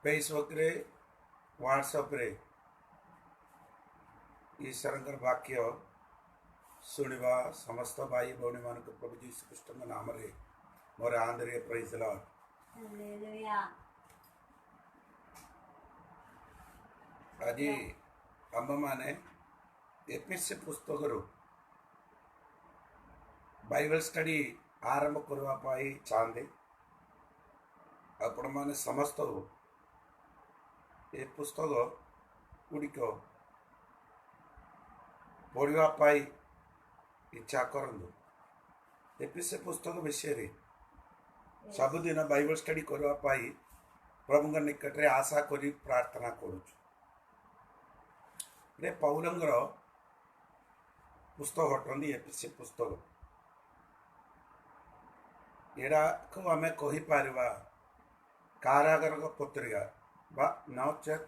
Facebook रे WhatsApp रे ईश्वर वाक्य शुणा समस्त भाई भौणी मान प्रभु जीशु कृष्ण नाम रे मोर आंध्र प्रेज लॉर्ड। आज आम मैंने एपीसी पुस्तक बाइबल स्टडी आरंभ करने चाहते आपण मैंने समस्त ये पुस्तक गुड़िक पढ़ाई इच्छा करूँ। एपीसी पुस्तक विषय सबुदिन बाइबल स्टडी करने प्रभु निकट में आशा करी प्रार्थना करुचु। पौलंगर पुस्तक हटंदी एपीसी पुस्तक एड़ा को आम कहीपर कारागार पत्रिका बा नचेत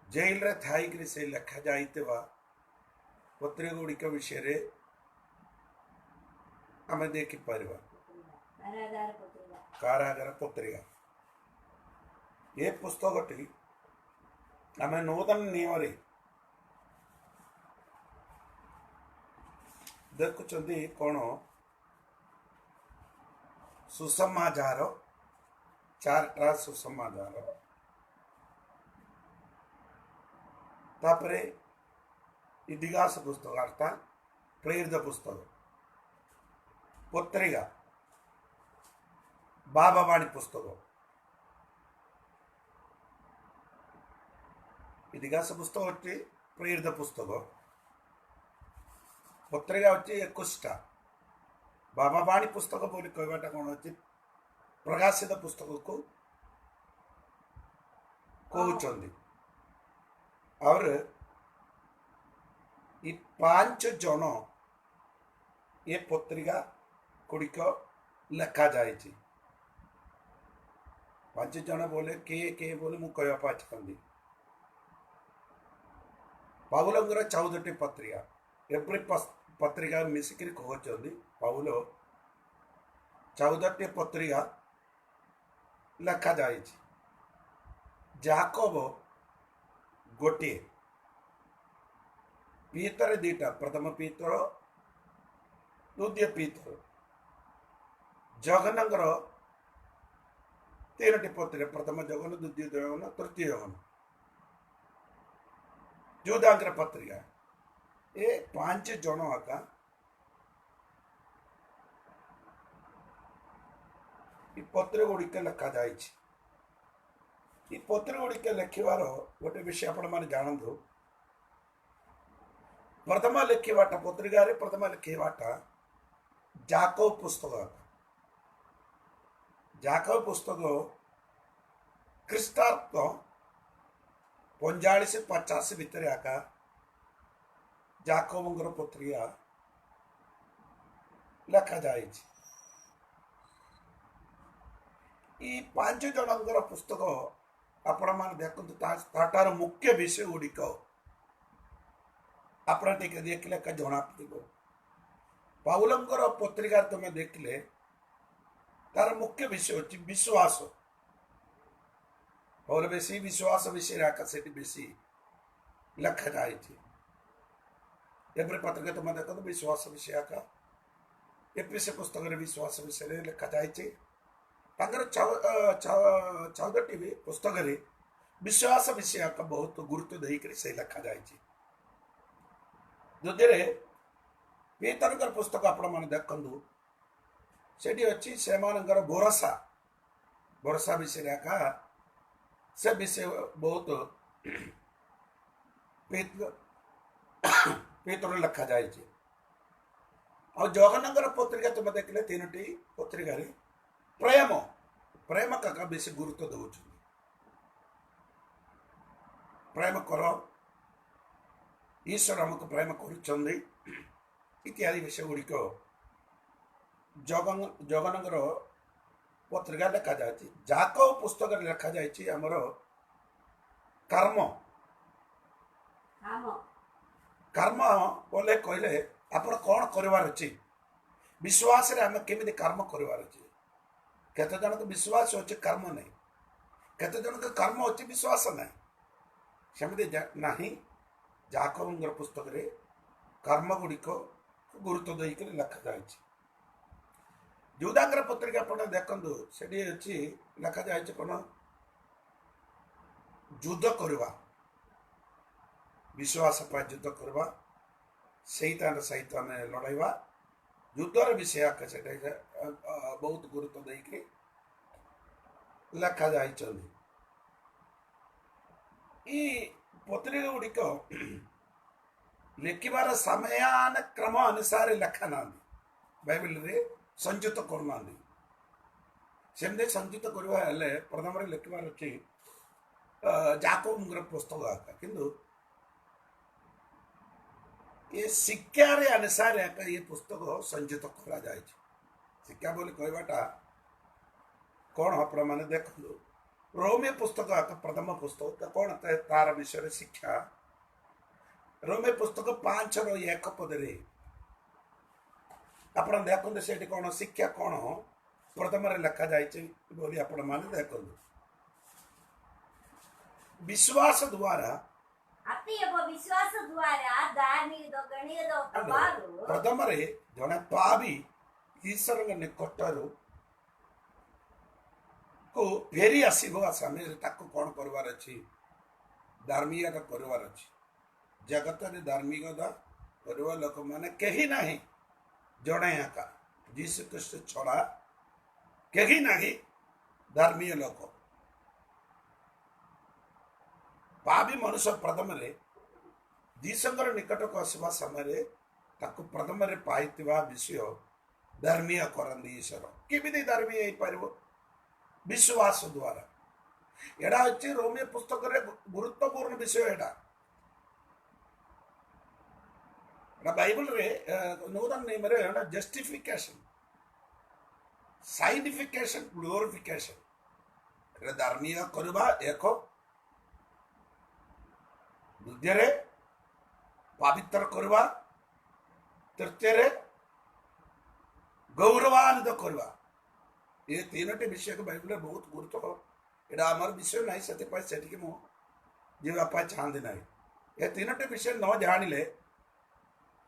जेल रे थाई से लेखा जाइतवा पत्रिका गुड़िक विषय आम देखिपर कारागार पत्रिका ये पुस्तकटी आम नूतन नियम देखुं कौन सुसमाचार चारटा सुसमाचार तापरे इतिहास पुस्तक अर्थात प्रेरित पुस्तक पत्रिका बाबावाणी पुस्तक इतिहास पुस्तक होती प्रेरित पुस्तक पत्रिका होती 21टा बाबावाणी पुस्तक बोली कहवाटा कौन अच्छी प्रकाशित पुस्तक को कहते और ये 5 जन ये पत्रिका गुड़िक लेखा जाए 5 जन बोले किए बोले मु कहवा चाहती पाउलंगर 14टी पत्रिका एवरी पत्रिका मिसिक कहते पाउल 14टी पत्रिका लेखा जाए जाकोब गोटे पीतर 2टा प्रथम पीतर द्वितीय पीतर जगन्नगर 3टी पत्रिका प्रथम जगन द्वितीय जगन तृतीय जगन जोदांकर पत्रिका ये 5 जन आका पत्र गुड़िक लेखा जाए पत्र गुड़िक लिखार गोटे विषय आपण मैंने जानतु प्रथम लिखाटा पत्रिका प्रथम लिखाटा जाकोब पुस्तक जाकोब पुस्तक ख्रीष्टाब्द 45-50 भितर आका जाकोबंगर पत्रिका लेखा जाए 5 जनकर पुस्तक आपण मान देखु मुख्य विषय गुड़िक आप देखले जना पड़ो पाउलंकर पत्रिका तुम देखले तार मुख्य विषय होची विश्वास और बेसी विश्वास विषय आका से बेसी लेखा जाए एवरी पत्रिका तुम देखो विश्वास विषय आका एपीसी पुस्तक विश्वास विषय लेखा जाए 14टी पुस्तक विश्वास विषय का बहुत गुरुत्व देकर से लिखा जाए द्वितीय पीतरकर पुस्तक आपण मैंने देखु से अच्छी से भरोसा भरोसा विषय का से विषय बहुत पीतर लिखा जाए और जगन्नगर पत्रिका तुम देखले 3टी पत्रिका प्रेम प्रेम का बेसी गुरुत्व दौर प्रेम कर ईश्वर हमको प्रेम कर इत्यादि विषय गुड़िक जगन्नगर पत्रिका लेखा जाए जाकोब पुस्तक लेखा जाए आमर कर्म कर्म बोले कहले आप कौन करार अच्छी विश्वास रे आम केमी कर्म करार अच्छे केते जन तो विश्वास अच्छे कर्म नहीं केते जन के कर्म अच्छी विश्वास ना सेमती नहीं याकूब पुस्तक रे कर्म गुड़िक गुरुत्व देकर लिखा जाए युद्धांगर पत्रिका पढ़े देखु से लिखा जाए कौन युद्ध करवा विश्वास पर युद्ध करवा सैतान सहित आम लड़ाइवा युद्धर विषय बहुत गुरुत्व देकर लिखा जाए पत्रिका गुड़िक लिखार समयान क्रम अनुसार लिखा ना बाइबल रे संयुक्त करना सेमती संयुक्त करवा प्रथम लिखार अच्छी याकूब पुस्तक किंतु ये शिक्षा रे अनुसार ये पुस्तक संयुक्त करा जाए शिक्षा बोली कहवाटा कौन आपण मैंने देखो रोमे पुस्तक प्रथम पुस्तक कौन तार विषय शिक्षा रोमे पुस्तक 5:1 पदरे आप देखते से कौन शिक्षा कौन प्रथम लिखा जाए बोली आपण मैंने देखो विश्वास द्वारा प्रथम जड़े पापी ईश्वर निकटर को फेरी आसब समय कौन करवार अच्छी धार्मिकता करवार अच्छी जगत में धार्मिकता करवा लोक मैंने कहीं ना जड़े एका जीशु ख्रीष्ट छड़ा कहीं ना धार्मिक लोक पापी मनुष्य प्रथम जीशंकर निकट को आसवा समय प्रथम पाई विषय धर्मीय करती ईश्वर केमी धर्मीय हो पार विश्वास द्वारा एडा अच्छी रोमियो पुस्तक रे गुरुत्वपूर्ण विषय एडा बाइबल रे नूतन नियम रे जस्टिफिकेशन साइंटिफिकेशन ग्लोरिफिकेशन धर्मीय करवा एक द्वितीय रे पवित्र करवा तृतीय गौरवान्वित करवा ये तीनोटी विषय को बाइबल बहुत गुरुत्व एटा आमर विषय ना से जीवापा चाहते ना ये तीनोटी विषय न जानिले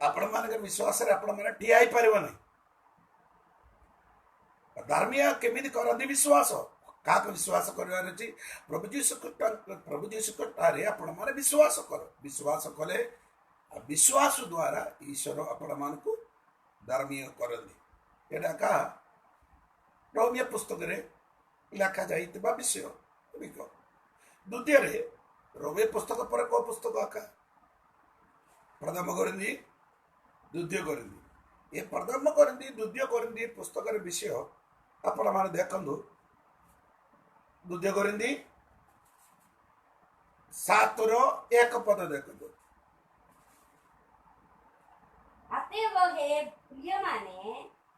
आपण मान विश्वास ठिया पार ना धार्मिक केमी करती विश्वास क्या विश्वास करार अच्छी प्रभु जीशु ठारे आपण मैंने विश्वास कर विश्वास कले विश्वास द्वारा ईश्वर आपण मान को धार्मिक करती एटा का रोमियो पुस्तक रे लिखा जाइतिबा विषय गुड़िक द्वितीय रोमियो पुस्तक पर को पुस्तक आका प्रथम कोरिन्थी द्वितीय कोरिन्थी ये प्रथम कोरिन्थी द्वितीय कोरिन्थी पुस्तक रे विषय आपण माने देखंदु द्वितीय कोरिन्थी 7:1 पद देखंदु अतएव हे प्रियमाने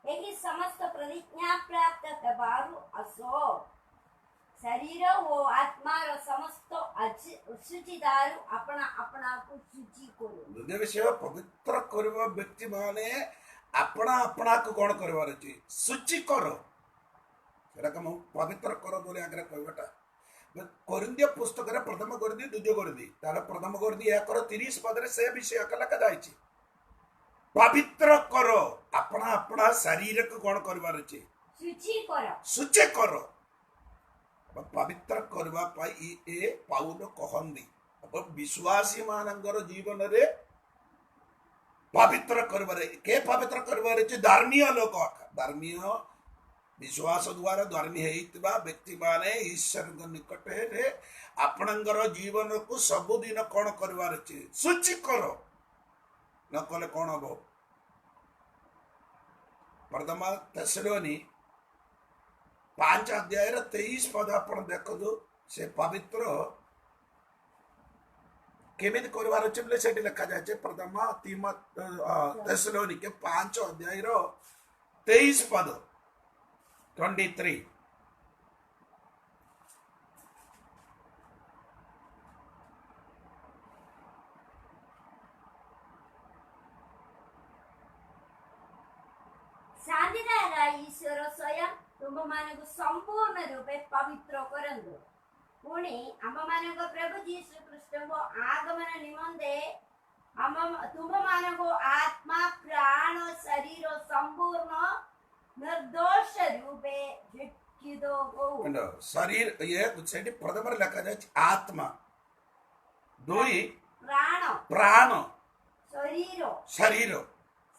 यही समस्त प्रतिज्ञा प्राप्त करवारु असो शरीर वो आत्मा रो समस्त शुचिदारु अपना अपना को शुचि करो द्वितीय विषय पवित्र करवा व्यक्ति माने अपना अपना को कौन करवार अछि शुचि करो सेरा कम पवित्र करो बोले आग्रह कहबटा कोरिन्थी पुस्तक रे प्रथम कोरिन्थी द्वितीय कोरिन्थी तार प्रथम कोरिन्थी 1:30 पद रे से विषय लिखा जाइछि पवित्र करो अपना अपना शरीर को कौन करवार अच्छे शुचि करो पवित्र करवा पाई ए पाउल कहंदी अब विश्वासी मानकर जीवन रे पवित्र करवारे के पवित्र करवारे अच्छे धार्मिक लोक धार्मिक विश्वास द्वारा धर्मी हेइतबा व्यक्ति माने ईश्वर निकट रे आपणकर जीवन को सबुदिन कौन करवार अच्छे शुचि करो न कले कौन हम प्रथम तेसलोनी 5:23 पद आपण देखो से पवित्र केमी करवार अच्छे बोले से लिखा जाए प्रथम तेसलोनी के 5:23 पद 23 ईश्वर स्वयं तुम मान को संपूर्ण रूपे पवित्र करंदो पुणी आम मानक प्रभु जीशु कृष्ण को आगमन निमंते आम तुम मानक आत्मा प्राण शरीर संपूर्ण निर्दोष रूपे जिक्कितो हो कണ്ടോ शरीर ये सेठी प्रथम लेखा जाय आत्मा दुई प्राण प्राण शरीर शरीर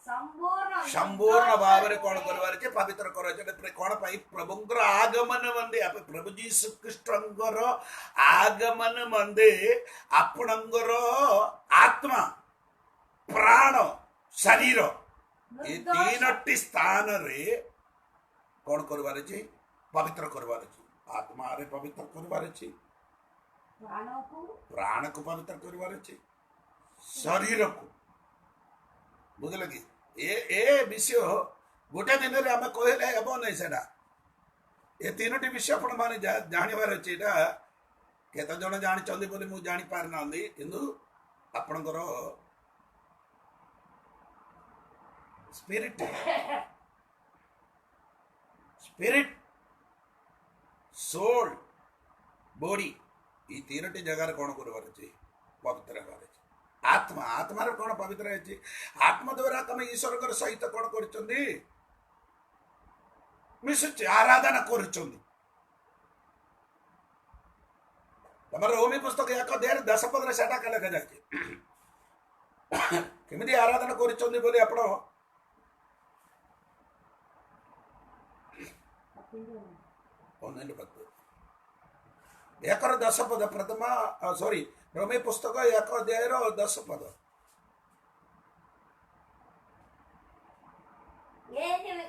संपूर्ण संपूर्ण भाव में कौन करवार छे पवित्र कर कौन पाई प्रभुंकर आगमन मंदे आप प्रभु जीशु कृष्णंकर आगमन मंदे आपणंकर आत्मा प्राण शरीर ये तीनटी स्थान रे कौन करवार छे पवित्र करवार छे आत्मा रे पवित्र करवार छे प्राण को पवित्र करवार छे शरीर को बुझल कि ए विषय गोटे दिन रे आम कहले हेब नहीं सेटा ए तीनोटी विषय आपण माने जानिबार अछि एटा केते जण जानिचंदी बोली मु जानि पार नांदी किंतु आपणकर स्पिरिट स्पिरिट सोल बॉडी ई तीनोटी जगह कौन करबार अछि पवित्र हेबार अछि आत्मा आत्मा रे कौन पवित्र है आत्मा द्वारा तुम ईश्वर सहित कौन कर मिशुच आराधना कर रोमी पुस्तक 1:10 सेटा के लिखा जाए केमिति आराधना कर बोली आपण एकर 10 पद प्रथम सॉरी रोमी पुस्तक 1:10 पद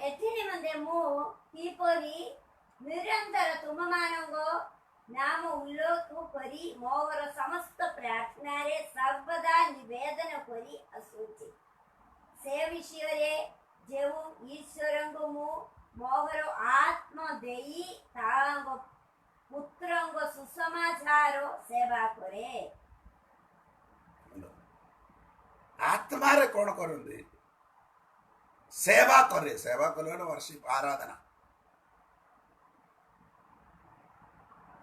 एथि निमंते मु किपरि निरंतर तुम मानंगो नाम उल्लेख करी मोहर समस्त प्रार्थना रे सर्वदा निवेदन करी असुचि से विषय रे जेउ ईश्वरंगो मु मोहर आत्मा देई तांगो पुत्रंग सुसमाचार सेवा करे आत्मा रे कौन करंदे सेवा करे सेवा कले वर्षिप आराधना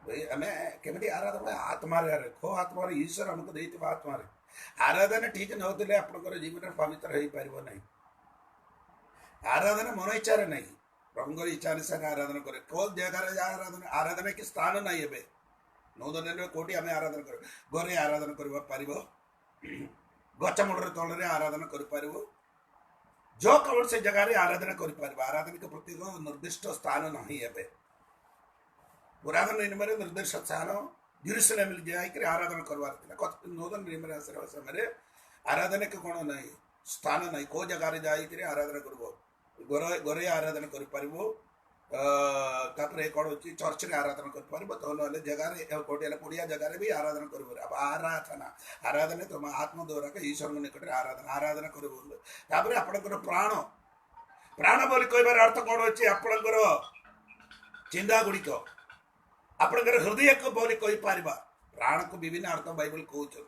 भाई हमें केमिति आराधना आत्मा रे रखो आत्मा रे ईश्वर हमको देइते आत्मा रे आराधना ठीक न होतले आपनकर जीवन पवित्र होई परिबो नहीं आराधना मन इच्छा रे नहीं प्रभुंकर इच्छा अनुसार आराधना करे कोल जगह आराधना आराधना के स्थान नहीं है नौदन कोटी आम आराधना कर घरे आराधना कर गच मुड़ तल आराधना कर जो कौन से जगह आराधना कर आराधना के प्रति निर्दिष्ट स्थान नहीं है पुरातन नियम निर्दिष्ट स्थान जेरूसलेम जाकर आराधना करवार नूतन नियम समय आराधना के कौन नहीं स्थान नहीं को जगह जाकर आराधना कर घरे आराधना कर कौन अच्छी चर्च रे आराधना कर जगह कोटे पुड़िया जगह भी आराधना कर आराधना आराधना तुम आत्मा द्वारा के ईश्वर निकट आराधना आराधना कर आपणकर प्राण प्राण बोली कहबार अर्थ कौन अच्छी आपणकर चिंता गुड़िक आपणकर हृदय को बोली कही पार प्राण को विभिन्न अर्थ बाइबल कहते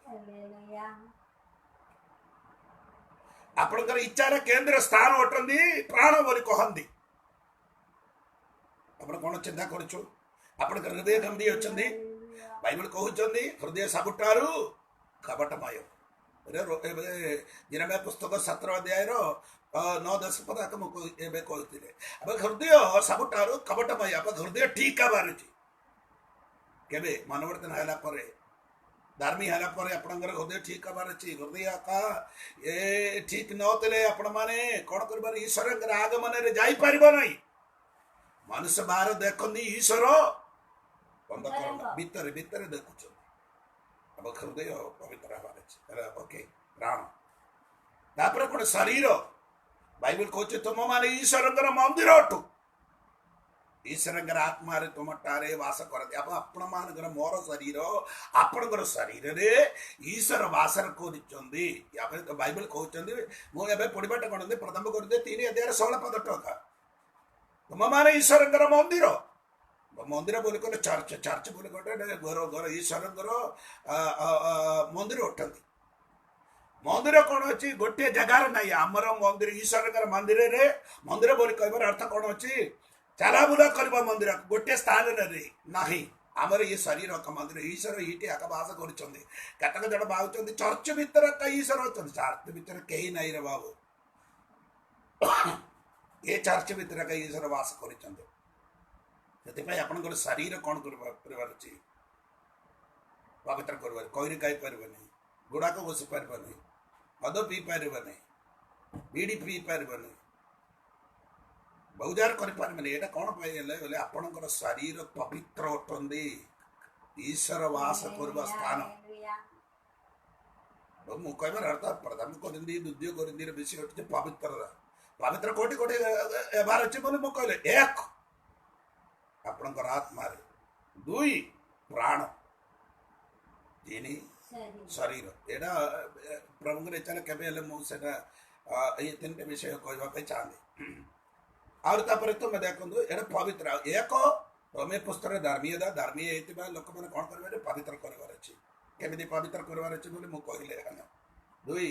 आपणकर इच्छार केंद्र स्थान अटंदी प्राण बोली कहती आपण कौन चिंता करूँ आपणकर हृदय गंदी अच्छा बाइबल कहते हृदय सबुठारू कपटमय जिरमिया पुस्तक 17 अध्याय 9-10 पद कहते हृदय सबुठारू कपटमय हृदय ठीक हबार केबे मनवर्तन है धार्मी है आपणकर हृदय ठीक हबार अच्छी हृदय का ये ठीक नौतले आपण माने कौन कर ईश्वर आगमन रे जाई परिबो नहीं मनुष्य बाहर देखती ईश्वर बंद कर भीतर भीतर देखुच अब हृदय पवित्र हबार ओके प्राण तापर कौन शरीर बाइबल कहते तुम माने ईश्वर मंदिर अटू ईश्वर आत्मा रे तुम टारे वास करते अब आपण मान मोर शरीर आपणकर शरीर रे ईश्वर वास कर बाइबल कहते मुझे पढ़ाटा कौन प्रथम करते 3 अध्याय 16 पद टका तुम माने ईश्वर मंदिर मंदिर बोली कहले चर्च चर्च बोली कहते घर घर ईश्वर मंदिर उठती मंदिर कौन अच्छी गोटे जगार नहीं आमर मंदिर ईश्वर मंदिर रे मंदिर बोली कहबार अर्थ कौन अच्छी चला बुला कर मंदिर गोटे स्थान रे नहीं ଆମର ये शरीर मंदिर ईश्वर ये आकाश करतक जन भावुं चर्च भितर ईश्वर अच्छा चर्च भितर कहीं नहीं रे बाबू ये चर्च भितर ईश्वर वास कर आपंकर शरीर कौन कर पवित्र कर कईरी खाई पार नहीं गुड़ाक घोषी पार नहीं मद पी पार नहीं बीड़ी पी पार नहीं बहुजार करें ये कौन बोले आपणकर शरीर पवित्र अटंदी ईश्वर वास करवा स्थान मु कहबार अर्थ प्रथम करती द्वितीय करती विषय हूँ पवित्र पवित्र कोटि कोटि एबार अच्छे बोले मुझे कहले एक आपणकर आत्मा दुई प्राण तीन शरीर यहाँ प्रभु चल के मुझे ये तीन विषय कहवाई चाहते और तुम देखो ये पवित्र एक रोमे पुस्तक धर्मीयता धर्मीय लोक मैंने कौन कर पवित्र करार अच्छी केमी पवित्र करार अच्छे बोले मुझे कहले दुई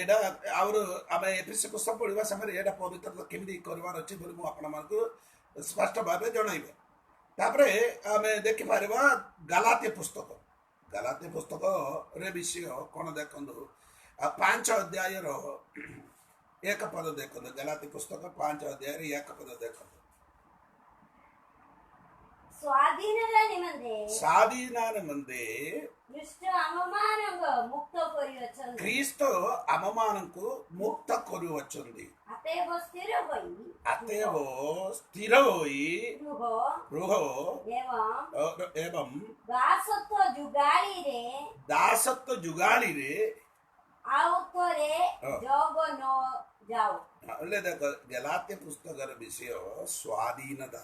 एडा आम एफएससी पुस्तक पढ़ा समय यहाँ पवित्र केमी करार अच्छी बोले मुझे स्पष्ट भाव जनइबे तापरे आम देखिपर गलाती पुस्तक रे विषय कौन देखु 5 अध्याय एक पद देखो गलाती पुस्तक 5 अध्याय एक पद देखो स्वाधीन निमंते क्रिस्त आम को मुक्त करुवचंदी अतएव स्थिर होई रुह एवं दासत्व जुगाली रे देखो गलाती पुस्तक विषय स्वाधीनता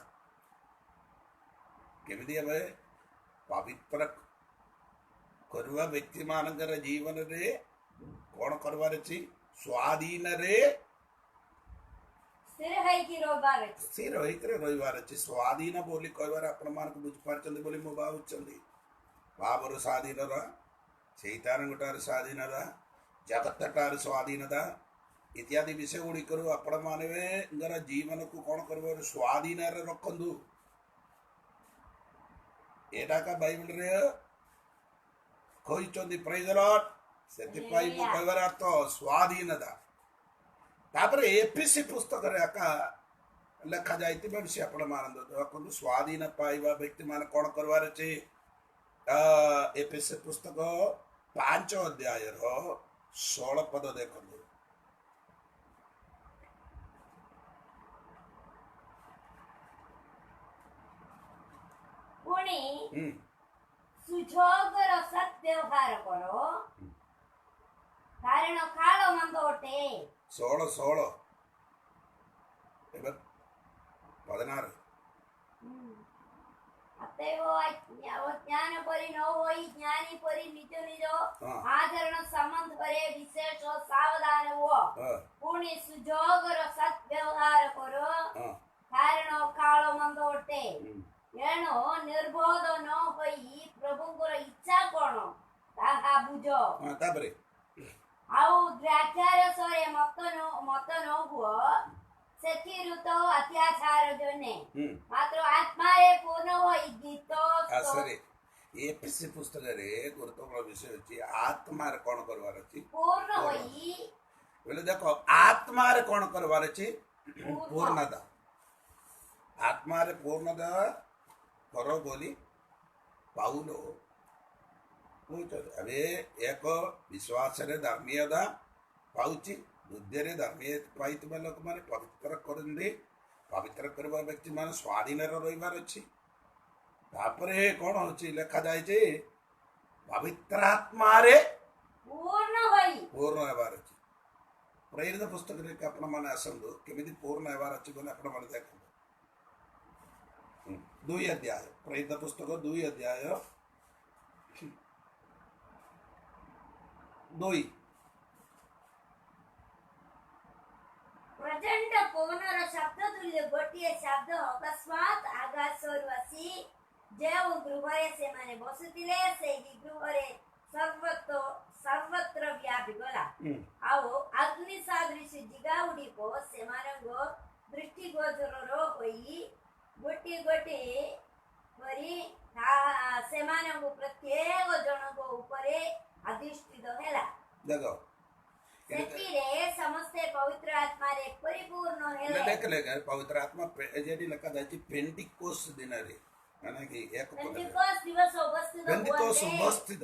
केमिति पवित्र करवा व्यक्ति मानकर जीवन रे कौन करवार अछि स्वाधीन रे स्थिर होइकरे रहिबार अछि स्वाधीन बोली कहबार आपण मान बुझ पारचंदी बोली मो भावुचंदी बाबर स्वाधीनता शैतान गोटार स्वाधीनता जगतटार स्वाधीनता इत्यादि विषय गुड़ी करू आपण माने जीवन को कौन कर स्वाधीन रखु एटा का बाइबल रे कहते प्रेज द लॉर्ड से कहबार अर्थ स्वाधीनता तापर एफएससी पुस्तक रे आका लिखा जाइतिबा विषय आपण मान देखो स्वाधीन पाइबा व्यक्ति मान कौन करवार अछि एफएससी पुस्तक 5 अध्याय 16 पद देखो सुजोगर सत्व्यवहार करो कारण काल मंदोटे 16 16 16 अतएव ज्ञान परि न होई ज्ञानी परि निज निज आचरण संबंध परे विशेष सावधान हो पुणी सुजोगर सत्व्यवहार करो कारण काल मंदोटे एणु निर्बोध न होई प्रभुଙ୍କର इच्छा कोन ताहा बुझो तापरे आउ द्राक्षारसरे मत न हुओ ସେଥିରୁ ତ ଅତ୍ୟାଚାର ଜନେ ମାତ୍ର ଆତ୍ମାରେ ପୂର୍ଣ୍ଣ ହୋଇ ଗୀତ ଆସରେ ଏଫଏସସି ପୁସ୍ତକରେ ଗୁରୁତ୍ୱପୂର୍ଣ୍ଣ ବିଷୟ ଅଛି ଆତ୍ମାରେ କ'ଣ କରିବାର ଅଛି ପୂର୍ଣ୍ଣ ହୋଇ ବୋଲେ ଦେଖ ଆତ୍ମାରେ କ'ଣ କରିବାର ଅଛି ପୂର୍ଣ୍ଣତା ଆତ୍ମାରେ ପୂର୍ଣ୍ଣତା करो बोली पाउलो अबे एक विश्वास रे धर्मीयता पाउची बुद्धि रे धर्मीय पाइतबा लोक माने पवित्र करंदे पवित्र करबा व्यक्ति माने स्वाधीन रहिबार अछि तापरे कोन होची लिखा जाय जे पवित्र आत्मा रे पूर्ण हेबार अछि प्रेरित पुस्तक रे आपण माने आसंदो केमिति पूर्ण हेबार अछि बोले आपण माने देखो 2 अध्याय प्रेरित पुस्तक 2 अध्याय 2 प्रचंड पवनर शब्द तुल्य गोटिए शब्द अकस्मात आकाशରୁ ଆସି ଯେଉଁ ଗୃହରେ ସେମାନେ ବସୁଥିଲେ ସେହି ଗୃହରେ सर्वत्र व्यापिगला ଆଉ ଅଗ୍ନି ସଦୃଶ ଜିଗା ଗୁଡ଼ିକ ସେମାନଙ୍କ ଦୃଷ୍ଟିଗୋଚର ହୋଇ गोटे गोटे करी देखो ସେଥିରେ ସମସ୍ତେ ପବିତ୍ର ଆତ୍ମାରେ ପରିପୂର୍ଣ୍ଣ ହେଲେ। देख लेगा पवित्र आत्मा जेडी लिखा जाए पेंटिकोस दिन रे माने कि एक ପେଣ୍ଟିକୋସ୍ତ ଦିବସ ଉପସ୍ଥିତ पेंटिकोस ହୁଅନ୍ତେ। उपस्थित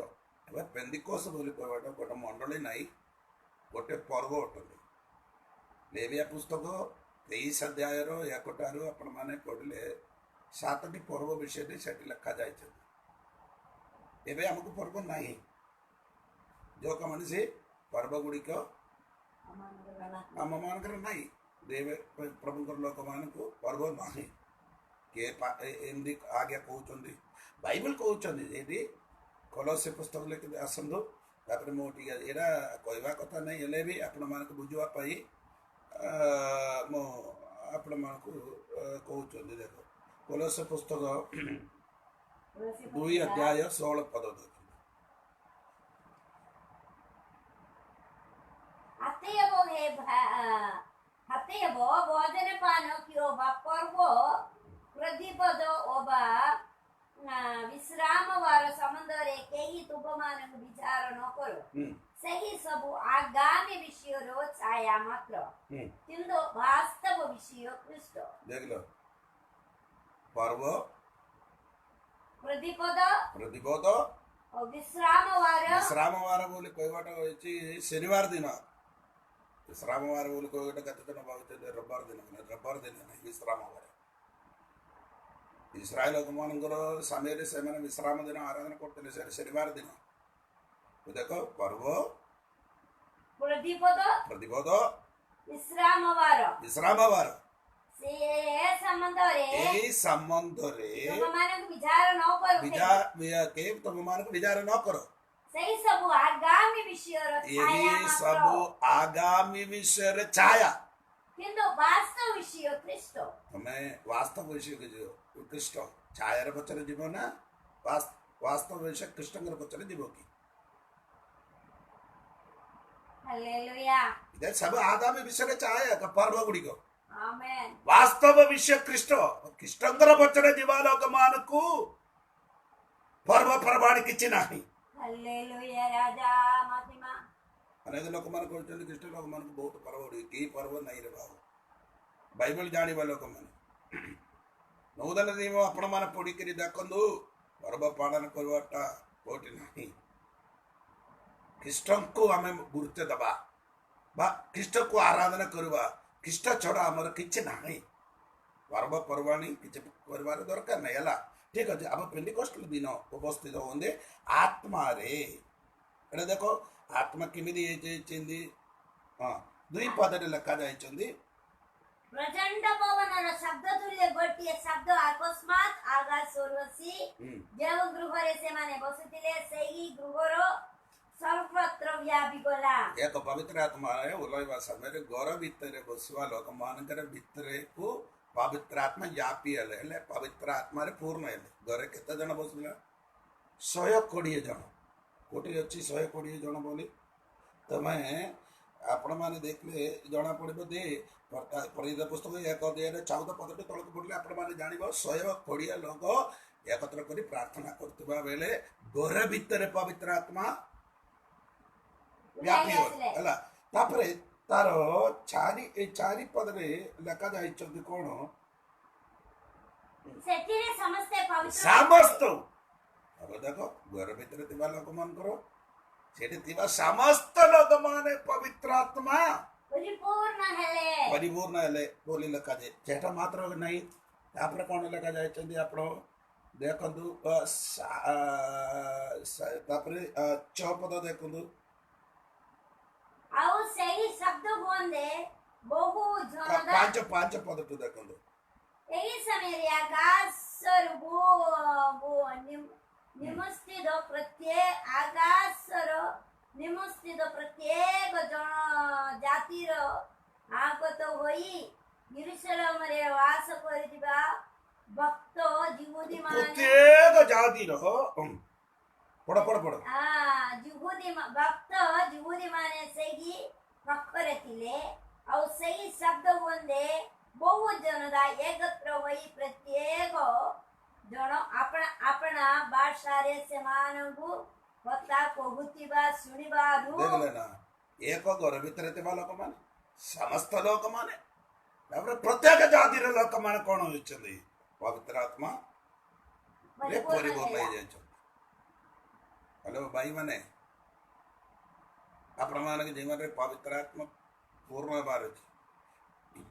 ଏବେ पेंटिकोस बोली कहवाटा गोटे मंडली नाही गोटे पर्व अटंती लेविया पुस्तक 23 अध्याय रो 1 ठारू आपण माने पढले 7टी पर्व विषय से लिखा जाए एबे हमको पर्व नाही जो कमाने से पर्व गुड़िक आम मानकर नहीं देवे प्रभुकर लोक मान को पर्व नहीं किए एमती आज्ञा कहते बाइबल कहते कलस्य पुस्तक लेके आसतु तापर मुझे यहाँ कहवा कथा नहीं हेल्ले भी आपण मान बुझापी मो आपण मान कहते देख कलस्य पुस्तक 2 अध्याय 16 पद देख ହାତେବ ଭୋଜନ ପାନ କିଓବା ପର୍ବ ପ୍ରତିପଦ ଓବା ବିଶ୍ରାମ ବାର ସମ୍ବନ୍ଧରେ କେହି ତୁମମାନଙ୍କୁ ବିଚାର ନ କର। ସେହି ସବୁ ଆଗାମୀ ବିଷୟର ଛାୟା ମାତ୍ର କିନ୍ତୁ ବାସ୍ତବ ବିଷୟ ଖ୍ରୀଷ୍ଟ। देख लो पर्व ପ୍ରତିପଦ प्रतिपद ଓ ବିଶ୍ରାମ वार बोली कहवाटा शनिवार दिन विश्राम वार बोली कहवाटा कते दिन भावते रविवार दिन नहीं विश्राम वार इस्राएल लोकमानकर समय से विश्राम दिन आराधना करते शनिवार दिन देखो पर्व ପ୍ରତିପଦ प्रतिपद ବିଶ୍ରାମ विश्राम वार ସେ ସମ୍ବନ୍ଧରେ यही संबंध ତୁମମାନଙ୍କୁ ବିଚାର ନ କର। तुम मान को विचार न करो ସେହି ସବୁ ଆଗାମୀ ବିଷୟର ଛାୟା यही सब ମାତ୍ର आगामी विषय छाया କିନ୍ତୁ ବାସ୍ତବ ବିଷୟ ଖ୍ରୀଷ୍ଟ। तुम्हें वास्तव विषय के जो कृष्ण छायार पचर जीव ना वास्तव विषय कृष्ण पचर जीव की ହାଲେଲୁୟା इधर सब आगामी विषय छाया पर्व गुड़िक ଆମେନ୍। वास्तव विषय कृष्ण कृष्णଙ୍କର ପଛରେ ଯିବା ଲୋକମାନଙ୍କୁ पर्व पर्वाणी କିଛି ନାହିଁ। ହାଲେଲୁୟା ରାଜା ମହିମା। ଅନେକ ଲୋକମାନେ କହୁଛନ୍ତି ଖ୍ରୀଷ୍ଟ ଲୋକମାନଙ୍କୁ ବହୁତ पर्व ଗୁଡିକ କି पर्व ନାହିଁ ରେ ବାବୁ ବାଇବେଲ ଜାଣିବା ଲୋକମାନେ ନଉଦନ ନିୟମ ଆପଣମାନେ ପଢିକିରି ଦେଖନ୍ତୁ पर्व ପାଳନ କରିବାଟା କୋଉଠି ନାହିଁ। ଖ୍ରୀଷ୍ଟଙ୍କୁ ଆମେ ଗୁରୁତ୍ୱ ଦେବା ବା ଖ୍ରୀଷ୍ଟକୁ ଆରାଧନା କରିବା ଖ୍ରୀଷ୍ଟ ଛଡ଼ା ଆମର କିଛି ନାହିଁ। पर्व पर्वाणी किसी परिवार दरकार नहीं है ठीक अच्छे आप पेंटिकोस्टल दिन उपस्थित होंगे आत्मा रे एटा देखो आत्मा किमिदी हाँ 2 पदरे लिखा जाए ପ୍ରଚଣ୍ଡ ପବନର ଶବ୍ଦ ତୁଲ୍ୟ ଗୋଟିଏ ଶବ୍ଦ ଅକସ୍ମାତ୍ ଆକାଶରୁ ଆସି ଯେଉଁ ଗୃହରେ ସେମାନେ ବସିଥିଲେ ସେହି ଗୃହର सर्वत्र व्यापी गला। एक पवित्र आत्मा है ओलैवा समय घर भितर बसवा लोक मानकर भितर को पवित्र आत्मा व्यापी हेले पवित्र आत्मा रे पूर्ण हेले घरे केते जन बसला 120 जन कोटी अछि 120 जन बोली तमे आपण माने देखले जना पड़िबो दे परिदा पुस्तक 1 अध्याय 14 पद तळक पड़ले आपण माने जानिबो 120 लोक एकत्र करी प्रार्थना करतबा बेले घर भितर पवित्र आत्मा व्यापी होला तापरे तार चारि पदरे लिखा जाय कोन सेतिरे समस्त अब देखो घर भीतर थिबा लोक मान करो सेठी थिबा समस्त लोक माने पवित्र आत्मा परिपूर्ण हेले बोली लिखा जाय सेटा मात्र नहीं तापरे कोन लिखा जाय चंदी आपण देखंतु तापरे 6 पद देखंतु आउ सही शब्द बोंदे बहु जनदा 5 पद तो देखंतु एही समय रे आकाशर बो निमस्थित प्रत्येक जन जातिर आगत होई यरूशलेम रे वास करिबा भक्त यहूदी माने प्रत्येक जातिर पढ़ यहूदी भक्त यहूदी माने सही पक्कर थिले और सही शब्द बोंदे बहु जनदा एकत्र होई प्रत्येक जन अपना अपना भाषा रे सेमानकु କଥା କହୁଥିବା ଶୁଣିବାରୁ देखले ना एक घर भितर ଥିବା ଲୋକମାନେ ସମସ୍ତ ଲୋକମାନେ ତାପରେ ପ୍ରତ୍ୟେକ ଜାତିର ଲୋକମାନେ କଣ ହୋଇଛନ୍ତି ପବିତ୍ର ଆତ୍ମା ରେ ପରିପୂର୍ଣ୍ଣ ହେଇଯାଇଛନ୍ତି। हेलो भाई माने ଆପଣମାନଙ୍କ ଜୀବନରେ ପବିତ୍ର ଆତ୍ମା ପୂର୍ଣ୍ଣ ହେବାର ଅଛି।